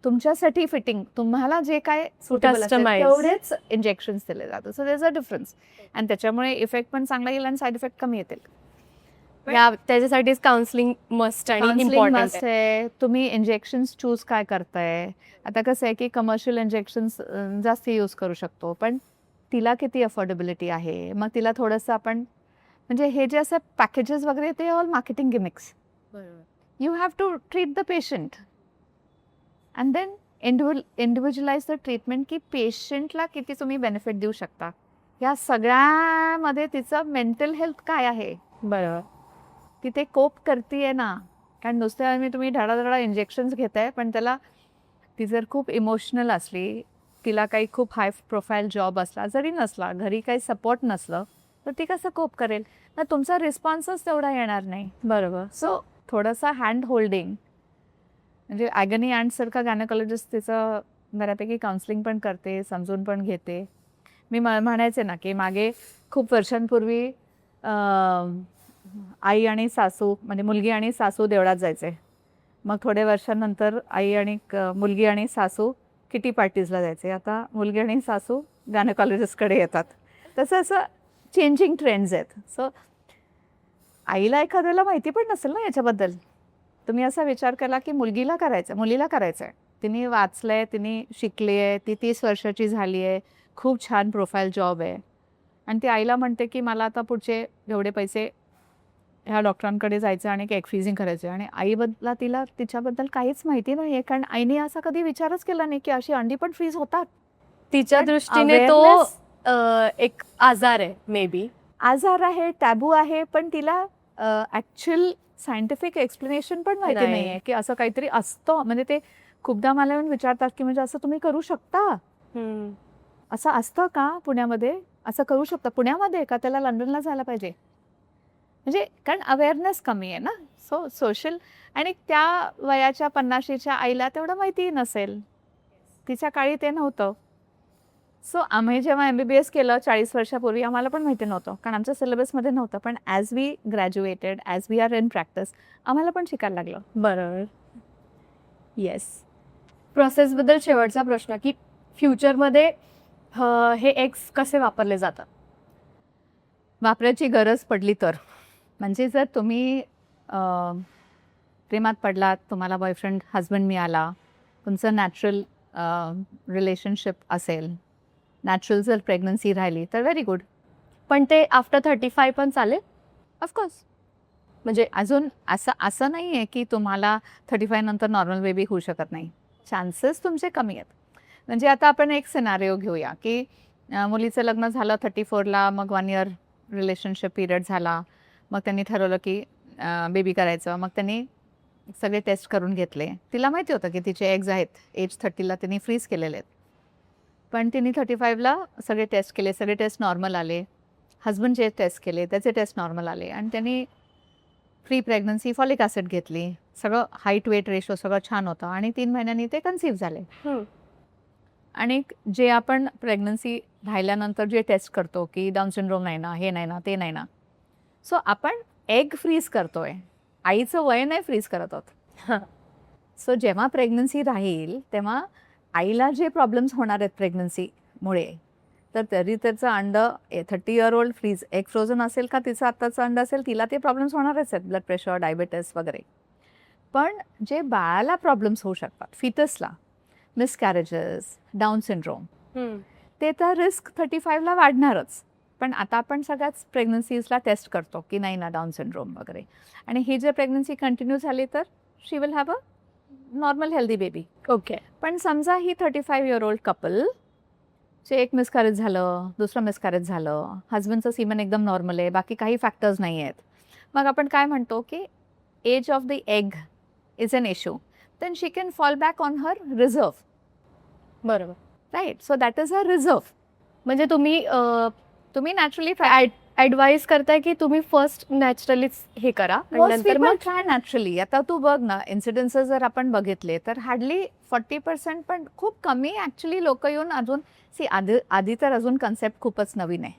तुमच्यासाठी फिटिंग तुम्हाला जे काय सुटेबल असेल Customize. तेवढेच इंजेक्शन्स दिले जातात. सो देअर्स अ डिफरन्स आणि त्याच्यामुळे इफेक्ट पण चांगला येईल आणि साईड इफेक्ट कमी येतील. त्याच्यासाठीच काउन्सिलिंग मस्ट आणि Counselling इम्पॉर्टंट must आहे. तुम्ही इंजेक्शन्स चूज काय करताय. आता कसं आहे की कमर्शियल इंजेक्शन्स जास्त यूज करू शकतो, पण तिला किती अफोर्डेबिलिटी आहे. मग तिला थोडंसं आपण म्हणजे हे जे असं पॅकेजेस वगैरे ते all marketing gimmicks. You have to treat the patient and then individualize the treatment की पेशंटला किती तुम्ही बेनिफिट देऊ शकता. या सगळ्यामध्ये तिचं मेंटल हेल्थ काय आहे, बरोबर. ती ते कोप करतीये ना. कारण नुसत्या तुम्ही धडाधडा इंजेक्शन्स घेताय, पण त्याला ती जर खूप इमोशनल असली, तिला काही खूप हाय प्रोफाईल जॉब असला, जरी नसला, घरी काही सपोर्ट नसलं, तर ती कसं कोप करेल ना. तुमचा रिस्पॉन्सच तेवढा येणार नाही. बरोबर. सो थोडासा हँड होल्डिंग म्हणजे ॲगनी अँडसारखा गायनेकॉलॉजिस्ट तिचं बऱ्यापैकी काउन्सिलिंग पण करते, समजून पण घेते. मी म्हणायचे ना की मागे खूप वर्षांपूर्वी आई आणि सासू म्हणजे मुलगी आणि सासू देवळात जायचे. मग थोड्या वर्षांनंतर आई आणि मुलगी आणि सासू किटी पार्टीजला जायचे. आता मुलगी आणि सासू गायनेकॉलॉजिस्टकडे येतात. तसं असं चेंजिंग ट्रेंड्स आहेत. सो आईला एखाद्याला माहिती पण नसेल ना याच्याबद्दल. तुम्ही असा विचार केला की मुलगीला करायचं, मुलीला करायचं आहे, तिने वाचलंय, तिने शिकली आहे, ती 30 वर्षाची झाली आहे, खूप छान प्रोफाईल जॉब आहे आणि ती आईला म्हणते की मला आता पुढचे एवढे पैसे ह्या डॉक्टरांकडे जायचं आणि एग फ्रीजिंग करायचं आहे. आणि आईबद्दल तिला तिच्याबद्दल काहीच माहिती नाही आहे, कारण आईने असा कधी विचारच केला नाही की अशी अंडी पण फ्रीज होतात. तिच्या पण दृष्टीने तो एक आजार आहे मे बी. आजार आहे, टॅबू आहे, पण तिला ॲक्च्युअल सायंटिफिक एक्सप्लेनेशन पण माहिती नाही. नाही आहे की असं काहीतरी असतं. म्हणजे ते खूपदा मला येऊन विचारतात की म्हणजे असं तुम्ही करू शकता, असं असतं का पुण्यामध्ये, असं करू शकता पुण्यामध्ये का, त्याला लंडनला जायला पाहिजे. म्हणजे कारण अवेअरनेस कमी आहे ना. सो सोशल आणि त्या वयाच्या 50च्या आईला तेवढं माहिती नसेल, तिच्या काळी ते नव्हतं. सो आम्ही जेव्हा MBBS केलं 40 वर्षापूर्वी आम्हाला पण माहिती नव्हतं, कारण आमच्या सिलेबसमध्ये नव्हतं. पण as we graduated, as we are in practice, आम्हाला पण शिकायला लागलं. बरोबर. येस. प्रोसेसबद्दल शेवटचा प्रश्न की फ्युचरमध्ये हे एग्स कसे वापरले जातात. वापरायची गरज पडली तर, म्हणजे जर तुम्ही प्रेमात पडलात, तुम्हाला बॉयफ्रेंड हजबंड मिळाला, तुमचं नॅचरल रिलेशनशिप असेल, नॅचरल जर प्रेग्नन्सी राहिली तर व्हेरी गुड. पण ते आफ्टर 35 पण चालेल. ऑफकोर्स. म्हणजे अजून असं नाही आहे की तुम्हाला 35 नंतर नॉर्मल बेबी होऊ शकत नाही. चान्सेस तुमचे कमी आहेत. म्हणजे आता आपण एक सिनारिओ घेऊया की मुलीचं लग्न झालं 34ला, मग 1 इयर रिलेशनशिप पिरियड झाला, मग त्यांनी ठरवलं की बेबी करायचं. मग त्यांनी सगळे टेस्ट करून घेतले. तिला माहिती होतं की तिचे एग्ज आहेत, एज 30ला तिने फ्रीज केलेले आहेत. पण तिने 35ला सगळे टेस्ट केले, सगळे टेस्ट नॉर्मल आले. हजबंडचे टेस्ट केले, त्याचे टेस्ट नॉर्मल आले आणि त्यांनी फ्री प्रेग्नन्सी, फॉलिक ॲसिड घेतली, सगळं हाईट वेट रेशो सगळं छान होतं आणि 3 महिन्यांनी ते कन्सीव्ह झाले. आणि जे आपण प्रेग्नन्सी राहिल्यानंतर जे टेस्ट करतो की डाऊन सिंड्रोम नाही ना, हे नाही ना, ते नाही ना, सो आपण एग फ्रीज करतोय, आईचं वय नाही फ्रीज करत आहोत. सो जेव्हा प्रेग्नन्सी राहील तेव्हा आईला जे प्रॉब्लेम्स होणार आहेत प्रेग्नन्सीमुळे, तर तरी त्याचं अंड 30 year old freeze egg frozen असेल का तिचं आत्ताचं अंड असेल, तिला ते प्रॉब्लेम्स होणारच आहेत, ब्लड प्रेशर, डायबिटीस वगैरे. पण जे बाळाला प्रॉब्लेम्स होऊ शकतात, फिटसला, मिसकॅरेजेस, डाऊन सिंड्रोम, ते तर रिस्क 35ला वाढणारच. पण आता आपण सगळ्याच प्रेग्नन्सीजला टेस्ट करतो की नाही ना डाऊन सिंड्रोम वगैरे. आणि ही जर प्रेग्नन्सी कंटिन्यू झाली तर she will have a normal healthy baby. Okay. पण समजा ही 35 इयर ओल्ड कपल जे एक मिसकॅरेज झालं, दुसरं मिसकॅरेज झालं, हजबंडचं सीमन एकदम नॉर्मल आहे, बाकी काही फॅक्टर्स नाही आहेत, मग आपण काय म्हणतो की age of the egg is an issue, then she can fall back on her reserve. बरोबर. Right. So that is a reserve. म्हणजे तुम्ही तुम्ही नॅचरली ॲडवाईस करताय की तुम्ही फर्स्ट नॅचरलीच हे करा आणि नंतर मग ट्राय नॅचरली. आता तू बघ ना, इन्सिडेन्सेस जर आपण बघितले तर हार्डली 40% पण खूप कमी ॲक्च्युली लोक येऊन अजून आधी तर अजून कन्सेप्ट खूपच नवीन आहे.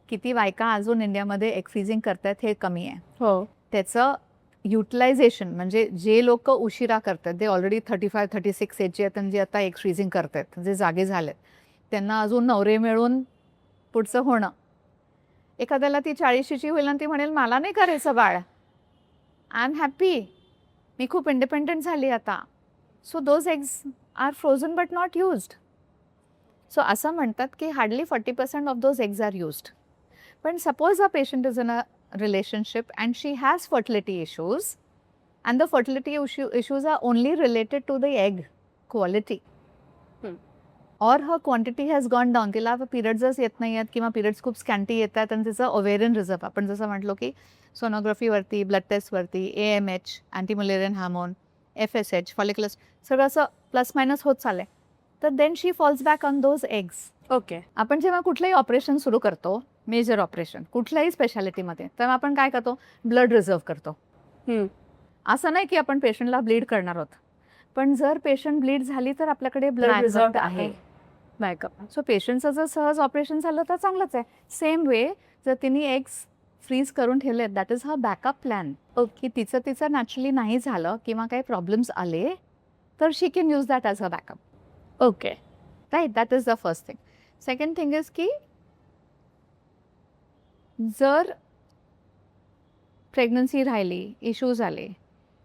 किती बायका अजून इंडियामध्ये एग फ्रीजिंग करतात हे कमी आहे. हो त्याचं युटिलायझेशन म्हणजे जे लोक उशिरा करतात, ते ऑलरेडी 35-36 एजचे आहेत आणि जे आता एग फ्रीजिंग करतात, जे जागे झालेत, त्यांना अजून नवरे मिळून पुढचं होणं. एखाद्याला ती 40शीची होईल आणि ती म्हणेल मला नाही करायचं बाळ, आय एम हॅपी, मी खूप इंडिपेंडंट झाली आता. So those eggs are frozen but not used. So असं म्हणतात की hardly 40% of those eggs are used. पण suppose a patient is in a relationship and she has fertility issues and the fertility issues are only related to the egg quality or her quantity has gone down. तिला पिरियड्सच येत नाही आहेत किंवा periods खूप स्कॅन्टी येतात आणि तिचं ओव्हेरियन रिझर्व, आपण जसं म्हटलो की सोनोग्राफीवरती, ब्लड टेस्टवरती, AMH, anti Mullerian hormone, FSH, follicles, सगळं असं प्लस मायनस होत चाललंय. तर then she falls back on those eggs. Okay. आपण जेव्हा कुठलंही ऑपरेशन सुरू करतो, मेजर ऑपरेशन कुठल्याही स्पेशालिटीमध्ये, तेव्हा आपण काय करतो, ब्लड रिझर्व करतो. असं नाही की आपण पेशंटला ब्लीड करणार आहोत, पण जर पेशंट ब्लीड झाली तर आपल्याकडे ब्लड रिझर्व आहे बॅकअप. सो पेशंटचं जर सहज ऑपरेशन झालं तर चांगलंच आहे. सेम वे जर तिने एग्स फ्रीज करून ठेवले, that is her backup plan. की तिचं नॅचरली नाही झालं किंवा काही प्रॉब्लेम्स आले तर she can use that as a backup. Okay. Right, that is the first thing. Second thing is की जर प्रेग्नन्सी राहिली, इश्यूज आले,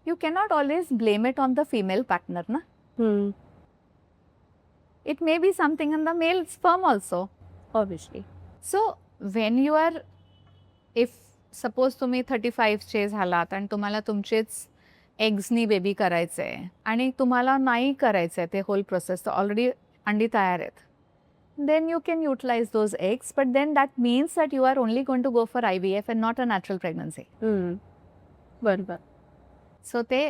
you cannot always blame it on the female partner ना. It may be something in the male sperm also, obviously. So when you are, if suppose तुम्ही 35चे झालात आणि तुम्हाला तुमचेच एग्सनी बेबी करायचं आहे आणि तुम्हाला नाही करायचं आहे ते होल प्रोसेस, तर ऑलरेडी अंडी तयार आहेत, then you can utilize those eggs, but then that means that you are only going to go for IVF and not a natural pregnancy. बरोबर. सो ते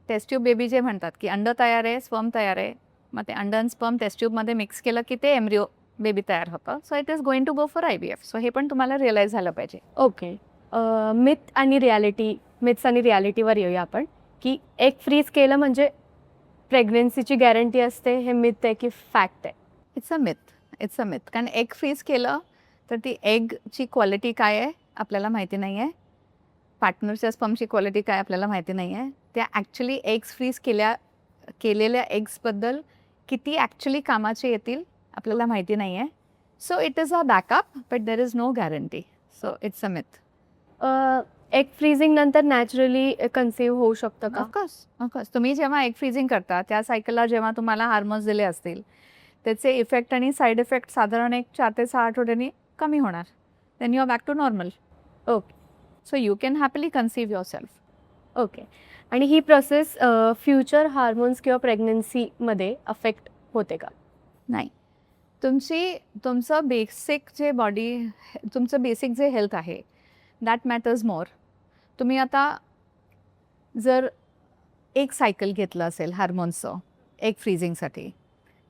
टेस्ट ट्यूब बेबी जे म्हणतात की अंड तयार आहे, स्पर्म तयार आहे, मग ते अंड आणि स्पर्म टेस्ट ट्यूबमध्ये मिक्स केलं की ते एम्ब्रिओ बेबी तयार होतं. So it is going to go for IVF. So हे पण तुम्हाला रिअलाईज झालं पाहिजे. ओके. मिथ आणि रियालिटी, मिथ्स आणि रियालिटीवर येऊया आपण, की एग फ्रीज केलं म्हणजे प्रेग्नन्सीची गॅरंटी असते, हे मिथ आहे की फॅक्ट आहे? It's a myth. कारण एग फ्रीज केलं तर ती एगची क्वालिटी काय आहे आपल्याला माहिती नाही आहे, पार्टनरच्या स्पर्मची क्वालिटी काय आपल्याला माहिती नाही आहे. त्या ॲक्च्युली एग्स फ्रीज केलेल्या एग्सबद्दल किती ॲक्च्युली कामाचे येतील आपल्याला माहिती नाही आहे. So it is a backup but there is no guarantee. So it's a myth. Egg freezing नंतर नॅचरली कन्सीव्ह होऊ शकतं का? ऑफकोर्स. तुम्ही जेव्हा एग फ्रीजिंग करता त्या सायकलला जेव्हा तुम्हाला हार्मोन्स दिले असतील, त्याचे इफेक्ट आणि साईड इफेक्ट साधारण एक 4 ते 6 आठवड्यांनी कमी होणार. Then you are back to normal. Okay. So you can happily conceive yourself. Okay. आणि ही प्रोसेस फ्युचर हार्मोन्स किंवा प्रेग्नन्सीमध्ये अफेक्ट होते का? नाही. तुमचं बेसिक जे बॉडी, तुमचं बेसिक जे हेल्थ आहे दॅट मॅटर्स मोर. तुम्ही आता जर एक सायकल घेतलं असेल हार्मोन्सचं एग फ्रीजिंगसाठी,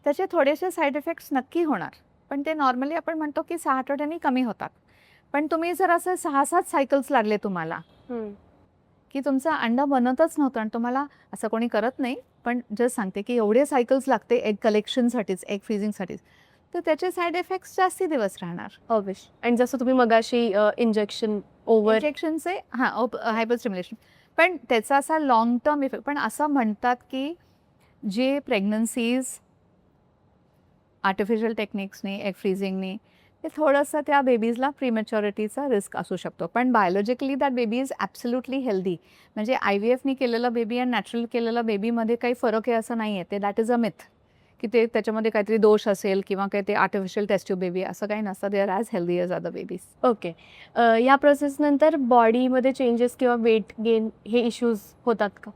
त्याचे थोडेसे साईड इफेक्ट्स नक्की होणार, पण ते नॉर्मली आपण म्हणतो की 6 आठवड्यांनी कमी होतात. पण तुम्ही जर असं 6-7 सायकल्स लागले तुम्हाला, की तुमचं अंड बनतच नव्हतं आणि तुम्हाला असं कोणी करत नाही, पण जस्ट सांगते की एवढे सायकल्स लागते एग कलेक्शनसाठीच, एग फ्रीजिंगसाठीच, तर त्याचे साईड इफेक्ट्स जास्ती दिवस राहणार. ऑब्वियस. आणि जसं तुम्ही मगाशी इंजेक्शनचे हायपर स्टिम्युलेशन, पण त्याचा असा लॉंग टर्म इफेक्ट. पण असं म्हणतात की जे प्रेग्नन्सीज आर्टिफिशियल टेक्निक्सनी, एग फ्रीजिंगनी, ते थोडंसं त्या बेबीजला प्रीमॅच्युरिटीचा रिस्क असू शकतो. पण biologically that baby is absolutely healthy. म्हणजे IVFनी केलेलं बेबी आणि नॅचरल केलेलं बेबीमध्ये काही फरक आहे असं नाही आहे. ते दॅट इज अ मिथ की ते त्याच्यामध्ये काहीतरी दोष असेल किंवा काही ते आर्टिफिशियल टेस्ट ट्यूब बेबी, असं काही नसतं. They are as healthy as other babies. Okay. या प्रोसेसनंतर बॉडीमध्ये चेंजेस किंवा वेट गेन हे इश्यूज होतात का?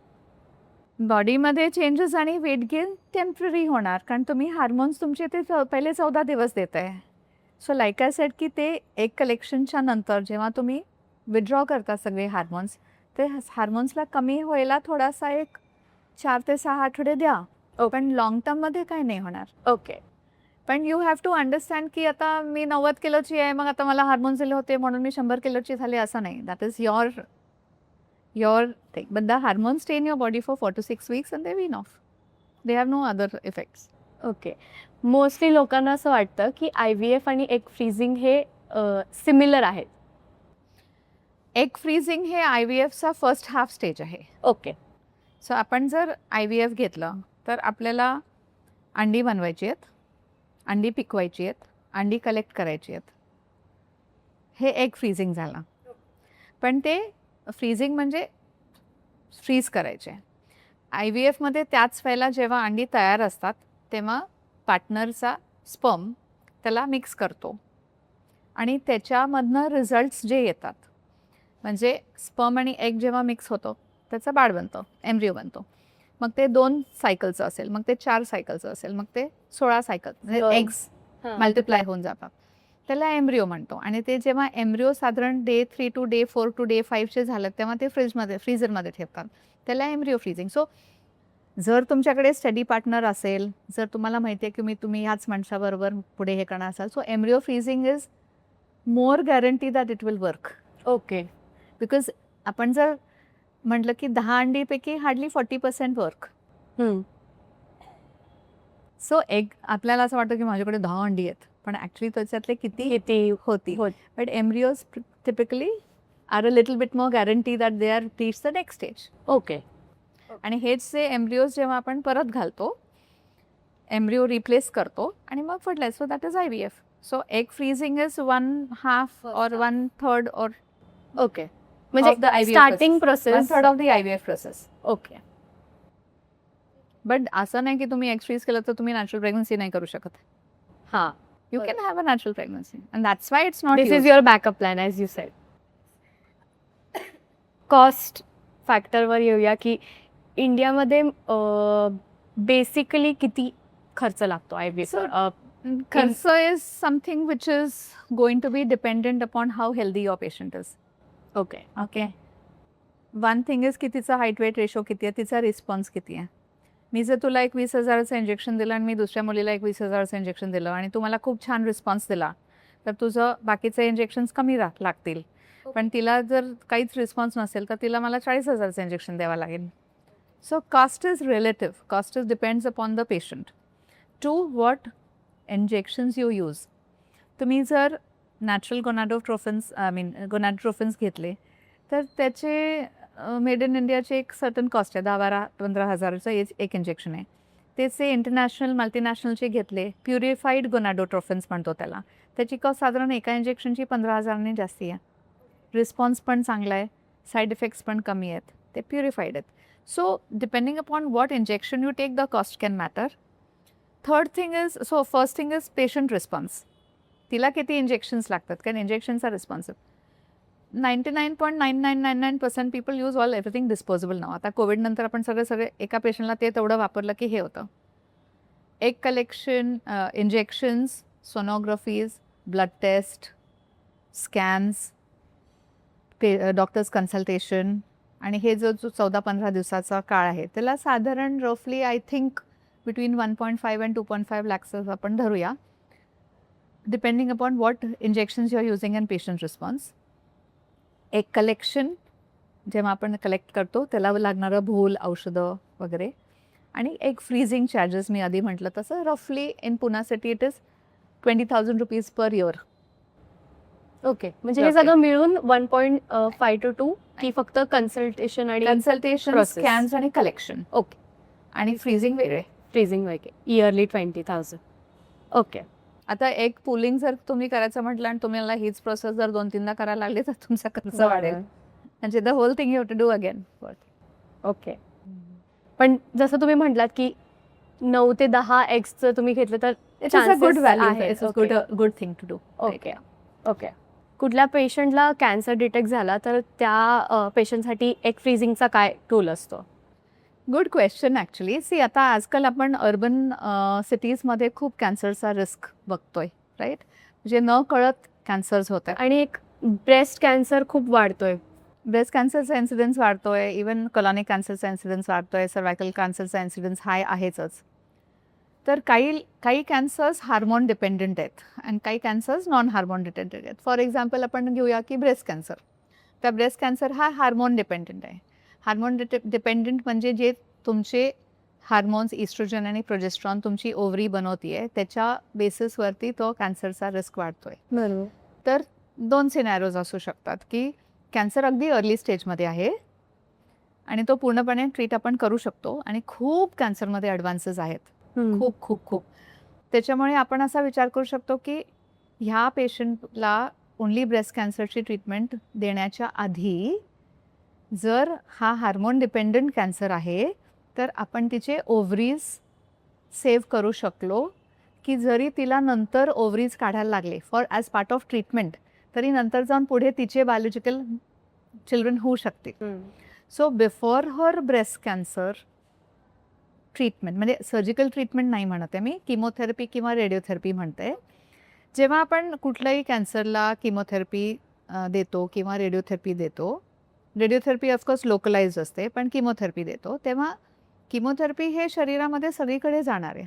बॉडीमध्ये चेंजेस आणि वेट गेन टेम्पररी होणार, कारण तुम्ही हार्मोन्स तुमचे ते पहिले 14 दिवस देत आहे. सो लाईक आय सेड की ते एग कलेक्शनच्या नंतर जेव्हा तुम्ही विथड्रॉ करता सगळे हार्मोन्स, ते हार्मोन्सला कमी व्हायला थोडासा एक 4 ते 6 आठवडे द्या, पण लॉंग टर्ममध्ये काही नाही होणार. ओके. पण यू हॅव टू अंडरस्टँड की आता मी 90 किलोची आहे, मग आता मला हार्मोन्स दिले होते म्हणून मी 100 किलोची झाली, असं नाही. That is your thing. But the hormones stay in your body for 4 to 6 weeks and they wean off. They have no other effects. Okay. Mostly लोकांना असं वाटतं की IVF आणि एग फ्रीजिंग हे सिमिलर आहेत. एग फ्रीजिंग हे IVFचा first half stage आहे. Okay. So आपण जर IVF घेतलं तर आपल्याला अंडी बनवायची आहेत, अंडी पिकवायची आहेत, अंडी कलेक्ट करायची आहेत. हे एग फ्रीजिंग झालं. पण ते फ्रीजिंग म्हणजे फ्रीज करायचे. IVFमध्ये त्याच वेळेला जेव्हा अंडी तयार असतात तेव्हा पार्टनरचा स्पर्म त्याला मिक्स करतो आणि त्याच्यामधनं रिझल्ट्स जे येतात, म्हणजे स्पर्म आणि एग जेव्हा मिक्स होतो त्याचं बाळ बनतं, एम्ब्रिओ बनतो. मग ते 2 सायकलचं असेल, मग ते 4 सायकलचं असेल, मग ते 16 सायकल म्हणजे एग्स मल्टिप्लाय होऊन जातात. त्याला एम्ब्रिओ म्हणतो. आणि ते जेव्हा एम्ब्रिओ साधारण day 3 to day 4 to day 5चे झालं तेव्हा ते फ्रीझरमध्ये ठेवतात. त्याला एम्ब्रिओ फ्रीजिंग. सो जर तुमच्याकडे स्टडी पार्टनर असेल, जर तुम्हाला माहिती आहे की तुम्ही ह्याच माणसाबरोबर पुढे हे करणार असाल, so embryo freezing is more guarantee that it will work. Okay. Because आपण जर म्हटलं की 10 अंडीपैकी हार्डली 40% वर्क. सो एग आपल्याला असं वाटतं की माझ्याकडे 10 अंडी आहेत, पण ॲक्च्युली त्याच्यातले किती होती. But embryos typically are a little bit more guarantee that they are reach the next stage. Okay. आणि हेच जे एम्ब्रिओज जेव्हा आपण परत घालतो, एम्ब्रिओ रिप्लेस करतो आणि मग fertilize. So that is IVF. So egg freezing is 1/2 or 1/3 or okay. म्हणजे the IVF starting process. 1/3 of the IVF process. Okay. But असं नाही की तुम्ही एग फ्रीज केलं तर तुम्ही नॅचरल प्रेग्नन्सी नाही करू शकत. हां. You can have a natural pregnancy and that's why it's not this used. Is your backup plan as you sed. Cost फॅक्टरवर येऊया की इंडियामध्ये बेसिकली किती खर्च लागतो IVF? Kharcha is something which is going to be dependent upon how healthy your patient is. Okay. Okay. One thing is की तिचा height weight ratio किती आहे, तिचा रिस्पॉन्स किती आहे. मी जर तुला एक 20,000चं इंजेक्शन दिलं आणि मी दुसऱ्या मुलीला एक 20,000चं इंजेक्शन दिलं आणि तू मला खूप छान रिस्पॉन्स दिला, तर तुझं बाकीचे इंजेक्शन्स कमी लागतील. पण तिला जर काहीच रिस्पॉन्स नसेल तर तिला मला 40,000चं इंजेक्शन द्यावं लागेल. So cost is relative. Cost is depends upon the patient to what injections you use. तुम्ही जर नॅचरल गोनॅडोट्रोफिन्स घेतले तर त्याचे मेड इन इंडियाचे एक सर्टन कॉस्ट आहे. 10-15 हजाराचं एक इंजेक्शन आहे. त्याचे इंटरनॅशनल मल्टीनॅशनलचे घेतले, प्युरिफाईड गोनॅडोट्रोफिन्स म्हणतो त्याला, त्याची कॉस्ट साधारण एका इंजेक्शनची 15,000ने जास्ती आहे. रिस्पॉन्स पण चांगला आहे, साईड इफेक्ट्स पण कमी आहेत, ते प्युरिफाईड आहेत. So depending upon what injection you take the cost can matter. Third thing is, so first thing is patient response. तिला किती इंजेक्शन्स लागतात, कारण injections are responsive. 99.9999% people use everything disposable now. आता कोविड नंतर आपण सगळे एका पेशंटला ते तेवढं वापरलं की हे होतं. Egg collection, injections, sonographies, blood test, scans, doctors consultation, आणि हे जो 14-15 दिवसाचा काळ आहे त्याला साधारण रफली I think between 1.5 and 2.5 lakhs आपण धरूया, depending upon what injections you are using and patient response. एक कलेक्शन जेव्हा आपण कलेक्ट करतो त्याला लागणारं भूल, औषधं वगैरे, आणि एक फ्रीजिंग चार्जेस मी आधी म्हटलं तसं रफली in Pune city it is 20,000 rupees per year. Okay. म्हणजे हे सगळं मिळून 1.5 to 2 की फक्त कन्सल्टेशन आणि कन्सल्टेशन, process. स्कॅन्स आणि कलेक्शन. ओके. आणि फ्रीजिंग वेगळे. फ्रीजिंग वगैरे इयरली 20,000. ओके. आता एक पुलिंग जर तुम्ही करायचं म्हटलं आणि तुम्हाला हीच प्रोसेस जर 2-3दा करायला लागली तर तुमचा खर्च वाढेल, म्हणजे the whole thing you have to do again. Okay. पण जसं तुम्ही म्हटलात की 9 ते 10 एग्सचं तुम्ही घेतलं तर it is a good value, आहे. It is good thing to do. Okay. Okay. कुठल्या पेशंटला कॅन्सर डिटेक्ट झाला तर त्या पेशंटसाठी एग फ्रीजिंगचा काय टूल असतो? Good question actually. सी आता आजकाल आपण अर्बन सिटीजमध्ये खूप कॅन्सरचा रिस्क बघतोय, राईट? म्हणजे न कळत कॅन्सर्स होत आहेत. आणि एक ब्रेस्ट कॅन्सर खूप वाढतोय. ब्रेस्ट कॅन्सरचा इन्सिडन्स वाढतोय, इवन कोलॉनिक कॅन्सरचा इन्सिडन्स वाढतोय, सर्वायकल कॅन्सरचा इन्सिडन्स हाय आहेच. तर काही काही कॅन्सर्स हार्मोन डिपेंडंट आहेत आणि काही कॅन्सर्स नॉन हार्मोन डिपेंडंट आहेत. फॉर एक्झाम्पल आपण घेऊया की ब्रेस्ट कॅन्सर. तर ब्रेस्ट कॅन्सर हा हार्मोन डिपेंडंट आहे. हार्मोन डिपेंडंट म्हणजे जे तुमचे हार्मोन्स इस्ट्रोजन आणि प्रोजेस्ट्रॉन तुमची ओव्हरी बनवतीये त्याच्या बेसिसवरती तो कॅन्सरचा रिस्क वाढतोय. बरोबर. तर 2 सिनॅरिओज असू शकतात की कॅन्सर अगदी अर्ली स्टेजमध्ये आहे आणि तो पूर्णपणे ट्रीट आपण करू शकतो आणि खूप कॅन्सरमध्ये ॲडव्हान्सेस आहेत. खूप खूप खूप त्याच्यामुळे आपण असा विचार करू शकतो की ह्या पेशंटला ओन्ली ब्रेस्ट कॅन्सरची ट्रीटमेंट देण्याच्या आधी जर हा हार्मोन डिपेंडंट कॅन्सर आहे तर आपण तिचे ओव्हरीज सेव्ह करू शकलो की जरी तिला नंतर ओव्हरीज काढायला लागले for as part of treatment तरी नंतर जाऊन पुढे तिचे बायोलॉजिकल चिल्ड्रन होऊ शकतील. So before her breast cancer treatment म्हणजे सर्जिकल ट्रीटमेंट नाही म्हणते मी, किमोथेरपी किंवा रेडिओथेरपी म्हणते. जेव्हा आपण कुठल्याही कॅन्सरला किमोथेरपी देतो किंवा रेडिओथेरपी देतो, रेडिओथेरपी ऑफकोर्स लोकलाइज असते पण किमोथेरपी देतो तेव्हा किमोथेरपी हे शरीरामध्ये सगळीकडे जाणार आहे.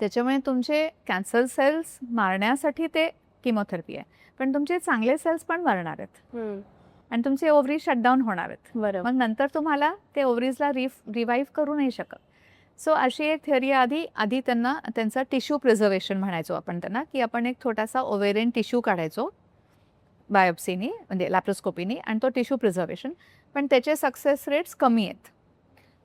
त्याच्यामुळे तुमचे कॅन्सर सेल्स मारण्यासाठी ते किमोथेरपी आहे पण तुमचे चांगले सेल्स पण मरणार आहेत आणि तुमचे ओव्हरी शटडाऊन होणार आहेत. बरोबर. मग नंतर तुम्हाला ते ओव्हरीजला रिवाईव्ह करू नाही शकत. सो अशी एक थिअरी आधी त्यांना त्यांचा टिश्यू प्रिझर्वेशन म्हणायचो आपण त्यांना की आपण एक छोटासा ओव्हेरियन टिश्यू काढायचो बायोप्सीनी म्हणजे लॅप्रोस्कोपीनी आणि तो टिश्यू प्रिझर्वेशन पण त्याचे सक्सेस रेट्स कमी आहेत.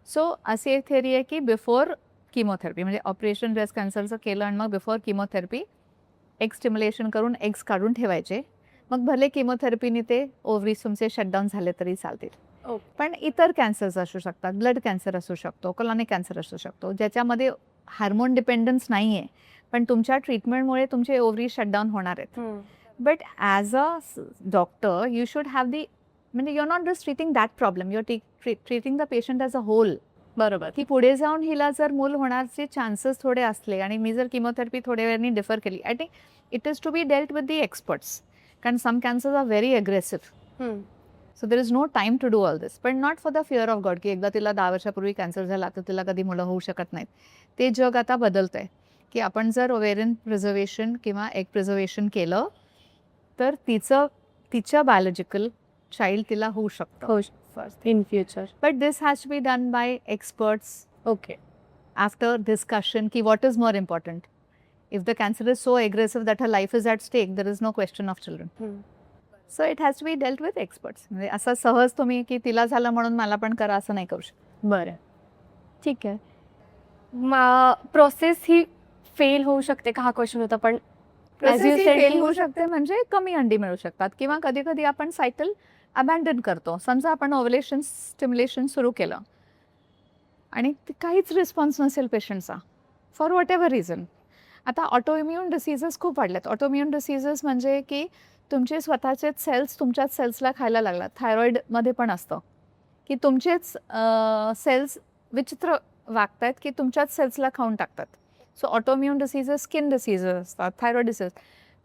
सो अशी एक थिअरी आहे की बिफोर किमोथेरपी म्हणजे ऑपरेशन ब्रेस्ट कॅन्सरचं केलं आणि मग बिफोर किमोथेरपी एग स्टिम्युलेशन करून एग्स काढून ठेवायचे. मग भले किमोथेरपीने ते ओव्हरीज तुमचे शटडाऊन झाले तरी चालतील. पण इतर कॅन्सर्स असू शकतात, ब्लड कॅन्सर असू शकतो, कोलॉनिक कॅन्सर असू शकतो ज्याच्यामध्ये हार्मोन डिपेंडन्स नाही आहे पण तुमच्या ट्रीटमेंटमुळे तुमचे ओव्हरीज शटडाऊन होणार आहेत. But as a doctor you should have the म्हणजे you are not just treating that problem, you are treating the patient as a whole. बरोबर. की पुढे जाऊन हिला जर मूल होण्याचे चान्सेस थोडे असले आणि मी जर किमोथेरपी थोड्या वेळाने डिफर केली, I think it is to be dealt with the experts कारण some cancers are very aggressive. So there is no time to do all this पण not for the fear of God की एकदा तिला 10 वर्षापूर्वी cancer झाला तर तिला कधी मुलं होऊ शकत नाहीत. ते जग आता बदलतं आहे की आपण जर ओव्हेरियन प्रिझर्वेशन किंवा एग प्रिझर्वेशन केलं तर तिच्या बायोलॉजिकल चाइल्ड तिला होऊ शकतं first in future. But this has to be done by experts okay. After discussion की what is more important. If the cancer is so aggressive that her life is at stake, there is no question of children. So it has to be dealt with experts. म्हणजे असं सहज तुम्ही की तिला झालं म्हणून मला पण करा असं नाही करू शकत. बरं. ठीक आहे. प्रोसेस ही फेल होऊ शकते का हा क्वेश्चन होता पण as you said फेल की- होऊ शकते म्हणजे कमी अंडी मिळू शकतात किंवा कधी कधी आपण सायकल अबॅन्डन करतो. समजा आपण ओव्हुलेशन स्टिम्युलेशन सुरू केलं आणि काहीच रिस्पॉन्स नसेल पेशंटचा फॉर वॉट एव्हर रिझन. आता ऑटोइम्युन डिसीजेस खूप वाढल्यात. ऑटोइम्युन डिसीजेस म्हणजे की तुमचे स्वतःचेच सेल्स तुमच्याच सेल्सला खायला लागतात. थायरॉइडमध्ये पण असतं की तुमचेच सेल्स विचित्र वागतायत की तुमच्याच सेल्सला खाऊन टाकतात. So autoimmune diseases skin diseases असतात, थायरॉइड डिसीज.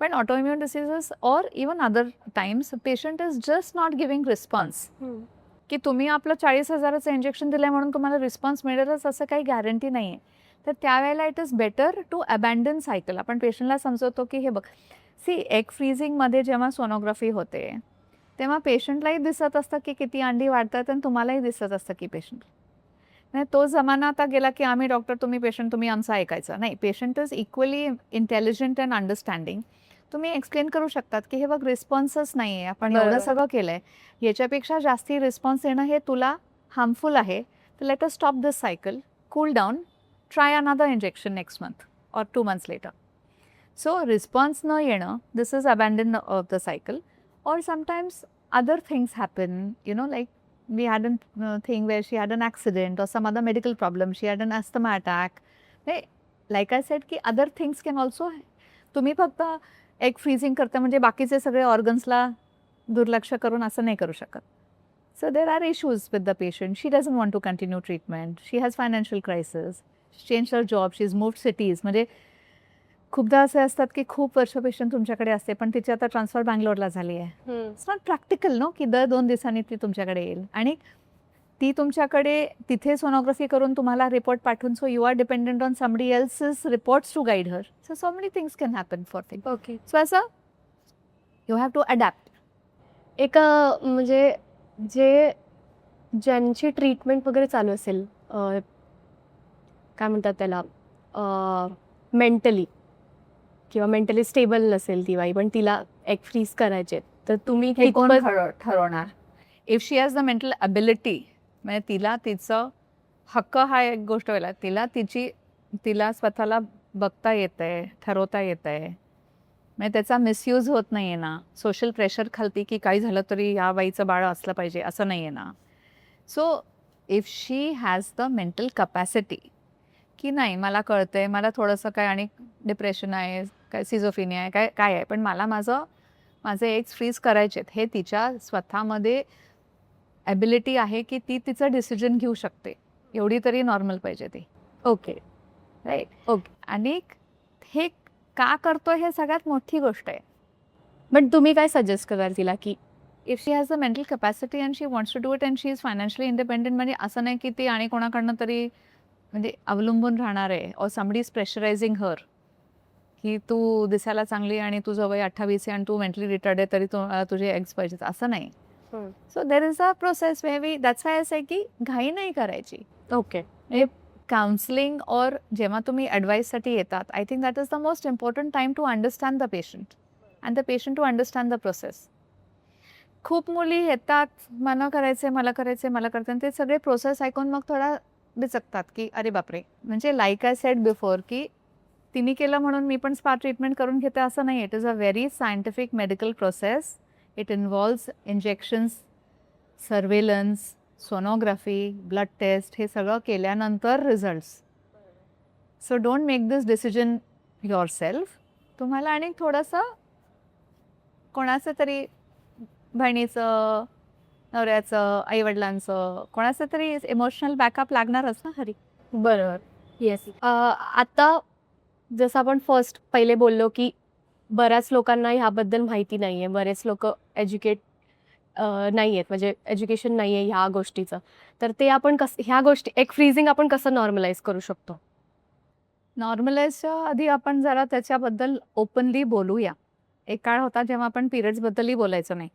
पण autoimmune diseases or even other times patient is just not giving response. की तुम्ही आपलं 40,000चं इंजेक्शन दिलं म्हणून तुम्हाला रिस्पॉन्स मिळेलच असं काही गॅरंटी नाही आहे. तर त्यावेळेला it is better to abandon cycle. आपण पेशंटला समजवतो की हे बघ एग फ्रीझिंगमध्ये जेव्हा सोनोग्राफी होते तेव्हा पेशंटलाही दिसत असतं की किती अंडी वाढतात आणि तुम्हालाही दिसत असतं की पेशंट नाही. तो जमाना आता गेला की आम्ही डॉक्टर तुम्ही पेशंट तुम्ही आमचं ऐकायचं नाही. Patient is equally intelligent and understanding. तुम्ही एक्सप्लेन करू शकतात की हे बघ रिस्पॉन्सच नाही आहे, आपण एवढं सगळं केलं आहे, याच्यापेक्षा जास्ती रिस्पॉन्स येणं हे तुला हार्मफुल आहे. तर let us stop this cycle, cool down, try another injection next month or 2 months later. So response न येणं this is abandon of the cycle. Or sometimes other things happen like we had a thing where she had an accident or some other medical problem, she had an asthma attack. Like I said की other things can also. तुम्ही फक्त egg freezing करता म्हणजे बाकीचे सगळे ऑर्गन्सला दुर्लक्ष करून असं नाही करू शकत. So there are issues with the patient. She doesn't want to continue treatment, she has financial crisis, change her job, she is moved cities. म्हणजे खूपदा असे असतात की खूप वर्ष पेशंट तुमच्याकडे असते पण तिची आता ट्रान्सफर बँगलोरला झाली आहे. इट्स नॉट प्रॅक्टिकल नो की दर 2 दिवसांनी ती तुमच्याकडे येईल. आणि ती तुमच्याकडे तिथे सोनोग्राफी करून तुम्हाला रिपोर्ट पाठवून, so you are dependent on somebody else's reports to guide her. So many things can happen for thing. Okay. So असं यू हॅव टू अडॅप्ट. एक म्हणजे ज्यांची ट्रीटमेंट वगैरे चालू असेल, काय म्हणतात त्याला, मेंटली किंवा मेंटली स्टेबल नसेल ती बाई, पण तिला एग फ्रीज करायचे, तर तुम्ही हे कोण कितपत ठरवणार? If she has the mental ability, म्हणजे तिला तिचं हक्क हा एक गोष्ट वेगळा, तिला स्वतःला बघता येतंय, ठरवता येतंय, म्हणजे त्याचा मिसयूज होत नाहीये ना. सोशल प्रेशर खालती की काही झालं तरी या बाईचं बाळ असलं पाहिजे असं नाहीये ना. So if she has the mental capacity की नाही, मला कळतंय, मला थोडंसं काय आणि डिप्रेशन आहे, काय सिझोफिनिया आहे, काय आहे, पण मला माझे एग्स फ्रीज करायचे आहेत, हे तिच्या स्वतःमध्ये ॲबिलिटी आहे की ती तिचं डिसिजन घेऊ शकते, एवढी तरी नॉर्मल पाहिजे ती. ओके. राईट. ओके. आणि हे का करतोय हे सगळ्यात मोठी गोष्ट आहे. पण तुम्ही काय सजेस्ट कराल तिला, की if she has the mental capacity and she wants to do it and she is financially independent, म्हणजे असं नाही की ती आणि कोणाकडनं तरी म्हणजे अवलंबून राहणार आहे, ऑर समबडी इज प्रेशरायझिंग हर की तू दिसायला चांगली आणि तुझं वय 28 आहे आणि तू मेंटली रिटार्ड आहे तरी तुझे एग्स पाहिजेत, असं नाही. So there is a process way we that's why I say की घाई नाही करायची. ओके. काउन्सिलिंग और जेव्हा तुम्ही ॲडवाईससाठी येतात, I think that is the most important time to understand the patient and the patient to understand the process. खूप मुली येतात, मला करायचे, मला करते, आणि ते सगळे प्रोसेस ऐकून मग थोडा बिचकतात की अरे बापरे. म्हणजे लाईक आय सेड बिफोर की तिने केलं म्हणून मी पण स्पा ट्रीटमेंट करून घेते असं नाही. It is a very scientific medical process. It involves injections, surveillance, sonography, blood test, हे सगळं केल्यानंतर results. So don't make this decision yourself. तुम्हाला आणि थोडंसं कोणाचं तरी बहिणीचं, नवऱ्याचं, आईवडिलांचं, कोणाचं तरी इमोशनल बॅकअप लागणारच ना हरी. बरोबर. येस. आता जसं आपण पहिले बोललो, की बऱ्याच लोकांना ह्याबद्दल माहिती नाही आहे, बरेच लोक एज्युकेट नाही आहेत, म्हणजे एज्युकेशन नाही आहे ह्या गोष्टीचं. तर ते आपण ह्या गोष्टी एग फ्रीजिंग आपण कसं नॉर्मलाइज करू शकतो? नॉर्मलाइजच्या आधी आपण जरा त्याच्याबद्दल ओपनली बोलूया. एक काळ होता जेव्हा आपण पिरियड्सबद्दलही बोलायचं नाही.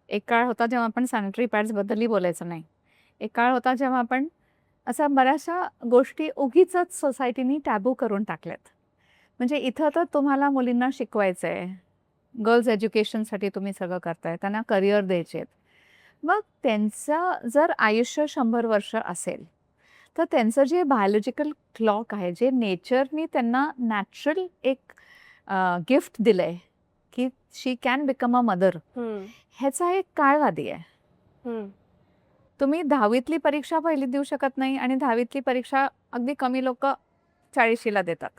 एक काळ होता जेव्हा आपण सॅनिटरी पॅड्सबद्दलही बोलायचं नाही. एक काळ होता जेव्हा आपण अशा बऱ्याचशा गोष्टी उगीचच सोसायटीनी टॅबू करून टाकल्यात. म्हणजे इथं तर तुम्हाला मुलींना शिकवायचं आहे, गर्ल्स एज्युकेशनसाठी तुम्ही सगळं करताय, त्यांना करिअर द्यायचे आहेत. मग त्यांचं जर आयुष्य 100 वर्ष असेल तर त्यांचं जे बायोलॉजिकल क्लॉक आहे, जे नेचरनी त्यांना नॅचरल एक गिफ्ट दिलं आहे की शी कॅन बिकम अ मदर, ह्याचा एक काळवादी आहे. तुम्ही 10वीतली परीक्षा पहिली देऊ शकत नाही आणि 10वीतली परीक्षा अगदी कमी लोक 40शीला देतात.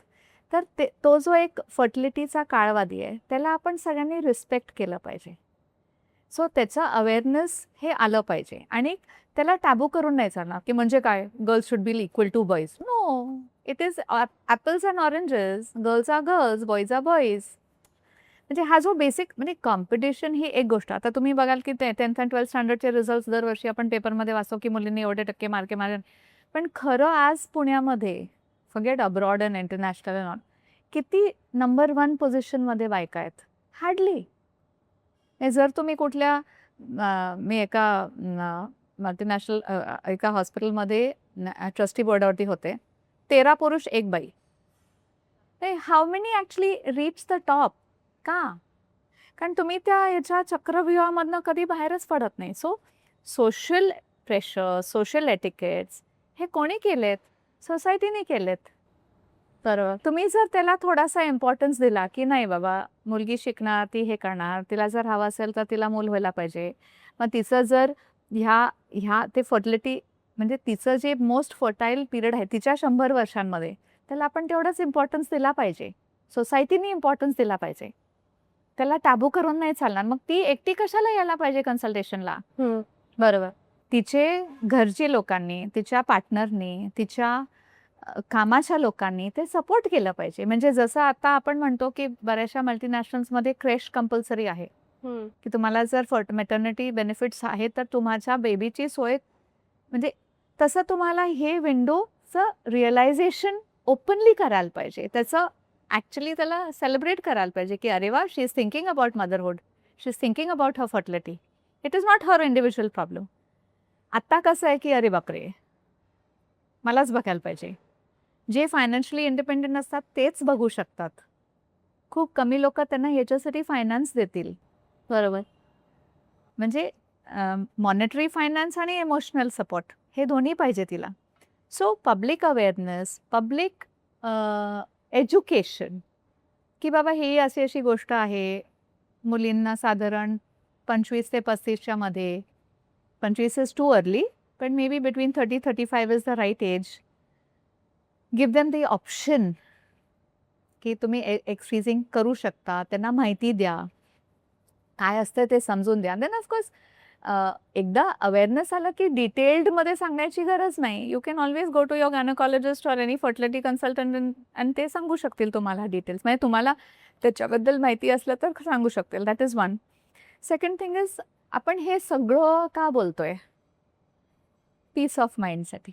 तर तो जो एक फर्टिलिटीचा काळवादी आहे, त्याला आपण सगळ्यांनी रिस्पेक्ट केलं पाहिजे. सो त्याचं अवेअरनेस हे आलं पाहिजे आणि त्याला टॅबू करून नाही चालणार की म्हणजे काय, girls should be equal to boys. No, it is apples and oranges. Girls are girls, boys are boys. म्हणजे हा जो बेसिक म्हणजे कॉम्पिटिशन ही एक गोष्ट. आता तुम्ही बघाल की 10th and 12th स्टँडर्डचे रिझल्ट्स दरवर्षी आपण पेपरमध्ये वाचतो की मुलींनी एवढे टक्के मार्के मारले, पण खरं आज पुण्यामध्ये forget abroad and international and all, किती नंबर 1 पोझिशनमध्ये बायका आहेत? हार्डली. जर तुम्ही कुठल्या मी एका मल्टीनॅशनल एका हॉस्पिटलमध्ये ट्रस्टी बोर्डावरती होते, 13 पुरुष 1 बाई. How many actually reach the top? का? कारण तुम्ही त्या ह्याच्या चक्रव्यूहामधनं कधी बाहेरच पडत नाही. So social pressure, social etiquettes हे कोणी केलेत? सोसायटीने केलेत. बरोबर. तुम्ही जर त्याला थोडासा इम्पॉर्टन्स दिला की नाही बाबा, मुलगी शिकणार, ती हे करणार, तिला जर हवं असेल तर तिला मूल व्हायला पाहिजे. मग तिचं जर ते फर्टिलिटी म्हणजे तिचं जे मोस्ट फर्टाईल पिरियड आहे तिच्या 100 वर्षांमध्ये, त्याला आपण तेवढाच इम्पॉर्टन्स दिला पाहिजे. सोसायटीने इम्पॉर्टन्स दिला पाहिजे. त्याला टॅबू करून नाही चालणार. मग ती एकटी कशाला यायला पाहिजे कन्सल्टेशनला? बरोबर. तिचे घरची लोकांनी, तिच्या पार्टनरनी, तिच्या कामाच्या लोकांनी ते सपोर्ट केलं पाहिजे. म्हणजे जसं आता आपण म्हणतो की बऱ्याचशा मल्टीनॅशनल्समध्ये क्रेश कंपल्सरी आहे की तुम्हाला जर मेटर्निटी बेनिफिट्स आहेत तर तुमच्या बेबीची सोय म्हणजे तसं तुम्हाला हे विंडोचं रिअलायझेशन ओपनली करायला पाहिजे. त्याचं ॲक्च्युली त्याला सेलिब्रेट करायला पाहिजे की अरे वा, she is thinking about motherhood, she is thinking about her fertility. It is not her individual problem. आत्ता कसं आहे की अरे बापरे, मलाच बघायला पाहिजे. जे फायनान्शियली इंडिपेंडंट असतात तेच बघू शकतात. खूप कमी लोक त्यांना याच्यासाठी फायनान्स देतील. बरोबर. म्हणजे मॉनिटरी फायनान्स आणि इमोशनल सपोर्ट हे दोन्ही पाहिजे तिला. So public awareness, public education की बाबा ही अशी अशी गोष्ट आहे. मुलींना साधारण 25 ते 35च्या मध्ये, 25 इज टू अर्ली, पण maybe between 30-35 is the right age. Give them the option की तुम्ही एग फ्रीजिंग करू शकता. त्यांना माहिती द्या, काय असतं ते समजून द्या. देन ऑफकोर्स एकदा अवेअरनेस आला की डिटेल्डमध्ये सांगण्याची गरज नाही. You can always go to your gynaecologist or any fertility consultant आणि ते सांगू शकतील तुम्हाला डिटेल्स. म्हणजे तुम्हाला त्याच्याबद्दल माहिती असलं तर सांगू शकतील. That is one. Second thing is, आपण हे सगळं का बोलतोय? Piece of माइंडसाठी.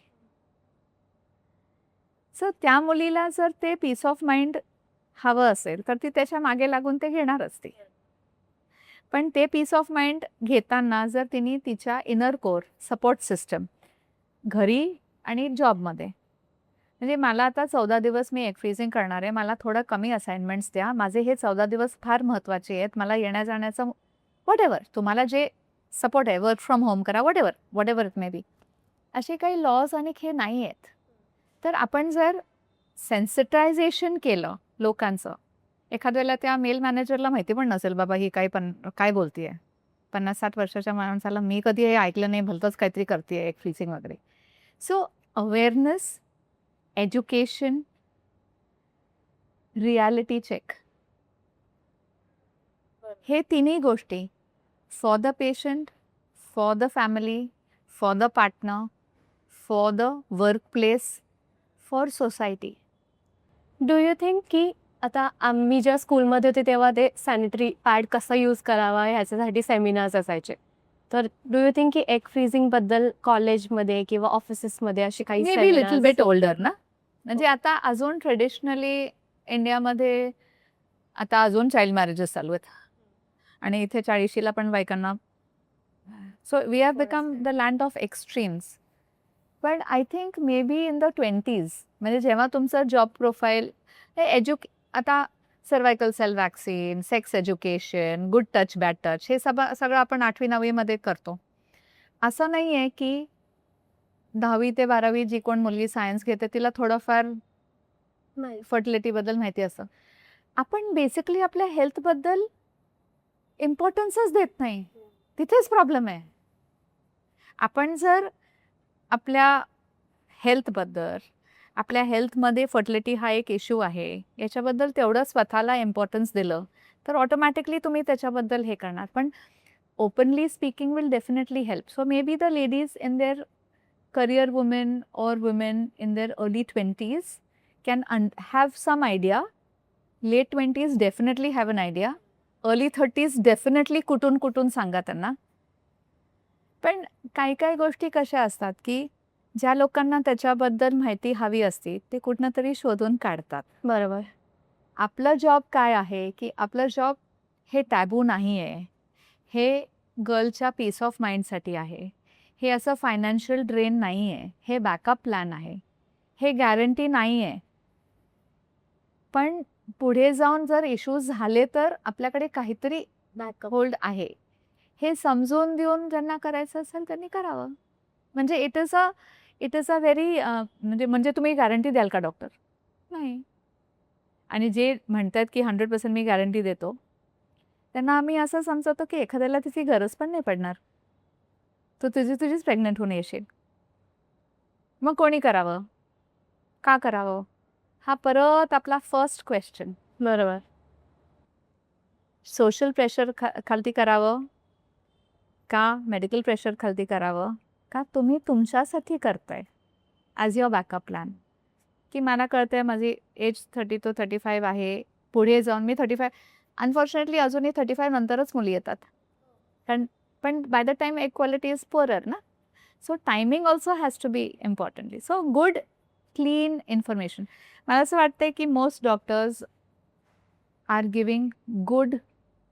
सो त्या मुलीला जर ते पीस ऑफ माइंड हवं असेल तर ती त्याच्या मागे लागून ते घेणारच ती. पण ते पीस ऑफ माइंड घेताना जर तिने तिच्या इनर कोर सपोर्ट सिस्टम घरी आणि जॉबमध्ये, म्हणजे मला आता 14 दिवस मी एग फ्रीजिंग करणार आहे, मला थोडं कमी असाइनमेंट्स द्या, माझे हे 14 दिवस फार महत्त्वाचे आहेत, मला येण्या जाण्याचं व्हॉटएव्हर तुम्हाला जे सपोर्ट आहे, वर्क फ्रॉम होम करा, व्हॉटएव्हर इट मे बी, असे काही लॉज आणि हे नाही आहेत. तर आपण जर सेन्सिटायझेशन केलं लोकांचं, एखाद्या वेळेला त्या मेल मॅनेजरला माहिती पण नसेल बाबा ही काय बोलतीये, 50-60 वर्षाच्या माणसाला मी कधी हे ऐकलं नाही, भलतंच काहीतरी करते एग फ्रीजिंग वगैरे. So awareness, education, reality check, हे तिन्ही गोष्टी for the patient, for the family, for the partner, for the work place, for society. Do you think की आता आम्ही जेव्हा स्कूलमध्ये होते तेव्हा ते सॅनिटरी पॅड कसा यूज करावा ह्याच्यासाठी सेमिनार्स असायचे, तर डू यू थिंक की एग फ्रीजिंगबद्दल कॉलेजमध्ये किंवा ऑफिसेसमध्ये अशी काही may be little seminars- bit older ना, म्हणजे आता अजून ट्रेडिशनली इंडियामध्ये आता अजून चाइल्ड मॅरेजेस चालू आहेत आणि इथे 40शीला पण बायकांना. So we have become the land of extremes. पण I think may be in the 20s, म्हणजे जेव्हा तुमचं जॉब प्रोफाईल आता cervical cell vaccine, sex education, good touch, bad touch, हे सगळं आपण 8वी-9वीमध्ये करतो. असं नाही आहे की 10वी ते 12वी जी कोण मुलगी सायन्स घेते तिला थोडंफार फर्टिलिटीबद्दल माहिती असतं. आपण बेसिकली आपल्या हेल्थबद्दल इम्पॉर्टन्सच देत नाही. तिथेच प्रॉब्लेम आहे. आपण जर आपल्या हेल्थबद्दल, आपल्या हेल्थमध्ये फर्टिलिटी हा एक इश्यू आहे, याच्याबद्दल तेवढं स्वतःला इम्पॉर्टन्स दिलं तर ऑटोमॅटिकली तुम्ही त्याच्याबद्दल हे करणार. पण openly speaking will definitely help. So may be the ladies in their career women or women in their early 20s can have some idea. Late 20s definitely have an idea. Early 30s definitely कुठून सांगा त्यांना. पण काही गोष्टी कशा असतात की ज्या लोकांना त्याच्याबद्दल माहिती हवी असते ते कुठनं तरी शोधून काढतात. बरोबर. आपलं जॉब काय आहे की आपलं जॉब हे टॅबू नाही आहे, हे गर्लच्या पीस ऑफ माइंडसाठी आहे, हे असं फायनान्शियल ड्रेन नाही आहे, हे बॅकअप प्लॅन आहे, हे गॅरंटी नाही आहे. पण पुढे जाऊन जर इश्यूज झाले तर आपल्याकडे काहीतरी बॅकअप होल्ड आहे, हे समजून देऊन ज्यांना करायचं असेल त्यांनी करावं. म्हणजे इट इज अ व्हेरी म्हणजे तुम्ही गॅरंटी द्याल का डॉक्टर? नाही. आणि जे म्हणतात की 100% मी गॅरंटी देतो त्यांना आम्ही असं समजवतो की एखाद्याला तिची गरज पण नाही पडणार, तो तुझीच प्रेग्नंट होऊन येशील. मग कोणी करावं? का करावं? हा परत आपला फर्स्ट क्वेश्चन. बरोबर. सोशल प्रेशर खालती करावं का मेडिकल प्रेशर खालती करावं, का तुम्ही तुमच्यासाठी करताय ॲज युअर बॅकअप प्लॅन, की मला कळतंय माझी एज 30 to 35 आहे, पुढे जाऊन मी 35, अनफॉर्च्युनेटली अजूनही 35 नंतरच मुली येतात. कारण पण by the time egg quality is poorer ना. So timing also has to be importantly. So good clean information. मला असं वाटतंय की most doctors are giving good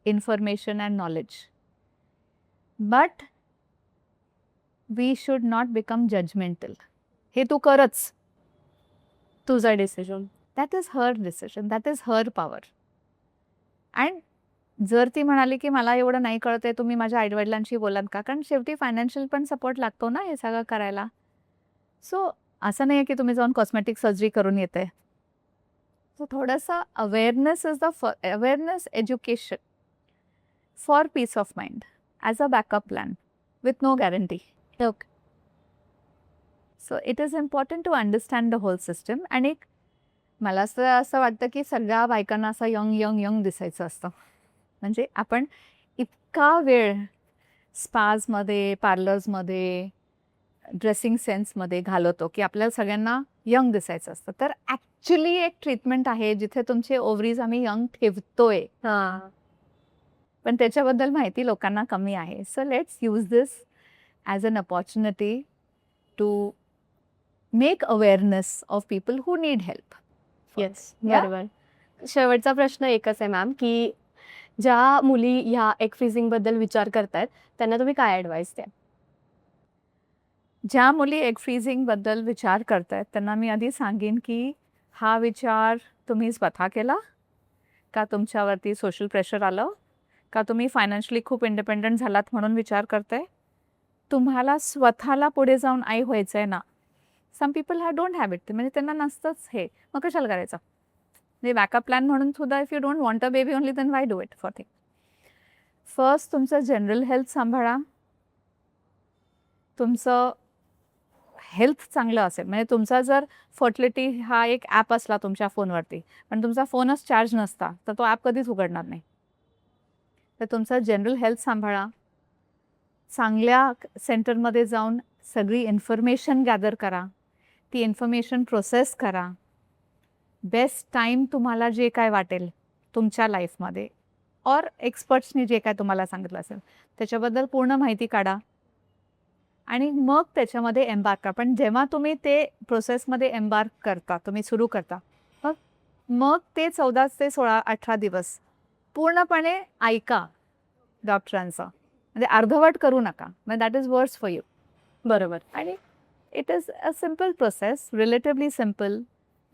information and knowledge, but we should not become judgemental. हे तू करच, तुझा decision. That is her decision, that is her power. And जर ती म्हणाली की मला एवढं नाही कळत आहे, तुम्ही माझ्या आईवडिलांशी बोलात का, कारण शेवटी फायनान्शियल पण सपोर्ट लागतो ना हे सगळं करायला. सो असं नाही आहे की तुम्ही जाऊन कॉस्मेटिक सर्जरी करून येते. सो थोडंसं awareness is the awareness education for peace of mind as a backup plan with no guarantee. Okay. So it is important to understand the whole system. आणि मला असं वाटतं की सगळ्या बायकांना असं यंग यंग यंग दिसायचं असतं. म्हणजे आपण इतका वेळ स्पाजमध्ये, पार्लर्समध्ये, ड्रेसिंग सेन्समध्ये घालवतो की आपल्याला सगळ्यांना यंग दिसायचं असतं. तर ॲक्च्युली एक ट्रीटमेंट आहे जिथे तुमचे ओव्हरीज आम्ही यंग ठेवतोय, हां. पण त्याच्याबद्दल माहिती लोकांना कमी आहे. So let's use this as an opportunity to make awareness of people who need help. Yes, Yeah. बरोबर. शेवटचा प्रश्न एकच आहे मॅम, की ज्या मुली ह्या एग फ्रीझिंगबद्दल विचार करतायत त्यांना तुम्ही काय ॲडवाईस द्याल? ज्या मुली एग फ्रीझिंगबद्दल विचार करतायत त्यांना मी आधी सांगेन की हा विचार तुम्ही स्वतः केला का, तुमच्यावरती सोशल प्रेशर आलं का, तुम्ही फायनान्शियली खूप इंडिपेंडंट झालात म्हणून विचार करताय, तुम्हाला स्वतःला पुढे जाऊन आई व्हायचं आहे ना. Some people don't have it, म्हणजे त्यांना नसतंच हे, मग कशाला करायचं. म्हणजे बॅकअप प्लॅन म्हणून सुद्धा if you don't want a baby only then why do it for thing. First तुमचं जनरल हेल्थ सांभाळा. तुमचं हेल्थ चांगलं असेल, म्हणजे तुमचा जर फर्टिलिटी हा एक ॲप असला तुमच्या फोनवरती, पण तुमचा फोनच चार्ज नसता तर तो ॲप कधीच उघडणार नाही. तर तुमचं जनरल हेल्थ सांभाळा. चांगल्या सेंटरमध्ये जाऊन सगळी इन्फॉर्मेशन गॅदर करा, ती इन्फॉर्मेशन प्रोसेस करा. बेस्ट टाईम तुम्हाला जे काय वाटेल तुमच्या लाईफमध्ये और एक्सपर्ट्सनी जे काय तुम्हाला सांगितलं असेल त्याच्याबद्दल पूर्ण माहिती काढा आणि मग त्याच्यामध्ये एम्बार्क करा. पण जेव्हा तुम्ही ते प्रोसेसमध्ये एम्बार्क करता, तुम्ही सुरू करता, मग ते 14 ते 16-18 दिवस पूर्णपणे ऐका डॉक्टरांचं, म्हणजे अर्धवट करू नका, म्हणजे दॅट इज वर्स फॉर यू. बरोबर. आणि it is a simple process, relatively simple,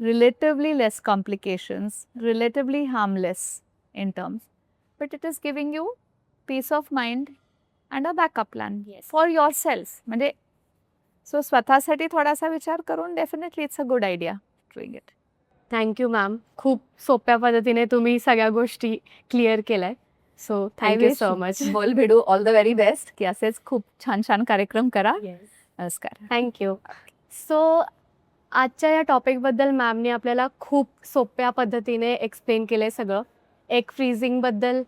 relatively less complications, relatively harmless in terms, but it is giving you peace of mind and a backup plan for yourself. म्हणजे so स्वतःसाठी थोडासा विचार करून definitely it's a good idea doing it. Thank you ma'am. खूप सोप्या पद्धतीने तुम्ही सगळ्या गोष्टी क्लिअर केल्या. So thank you so much. बोल भिडू ऑल द व्हेरी बेस्ट, की असेच खूप छान छान कार्यक्रम करा. नमस्कार. थँक्यू. सो आजच्या या टॉपिकबद्दल मॅमने आपल्याला खूप सोप्या पद्धतीने एक्सप्लेन केलं आहे सगळं. एग फ्रीझिंगबद्दल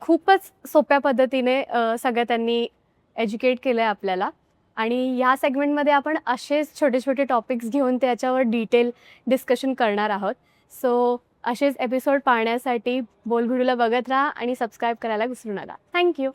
खूपच सोप्या पद्धतीने सगळं त्यांनी एज्युकेट केलं आहे आपल्याला. आणि ह्या सेगमेंटमध्ये आपण असेच छोटे छोटे टॉपिक्स घेऊन त्याच्यावर डिटेल डिस्कशन करणार आहोत. सो असेच एपिसोड पाहण्यासाठी बोल भिडूला बघत राहा आणि सबस्क्राईब करायला विसरू नका. थँक्यू.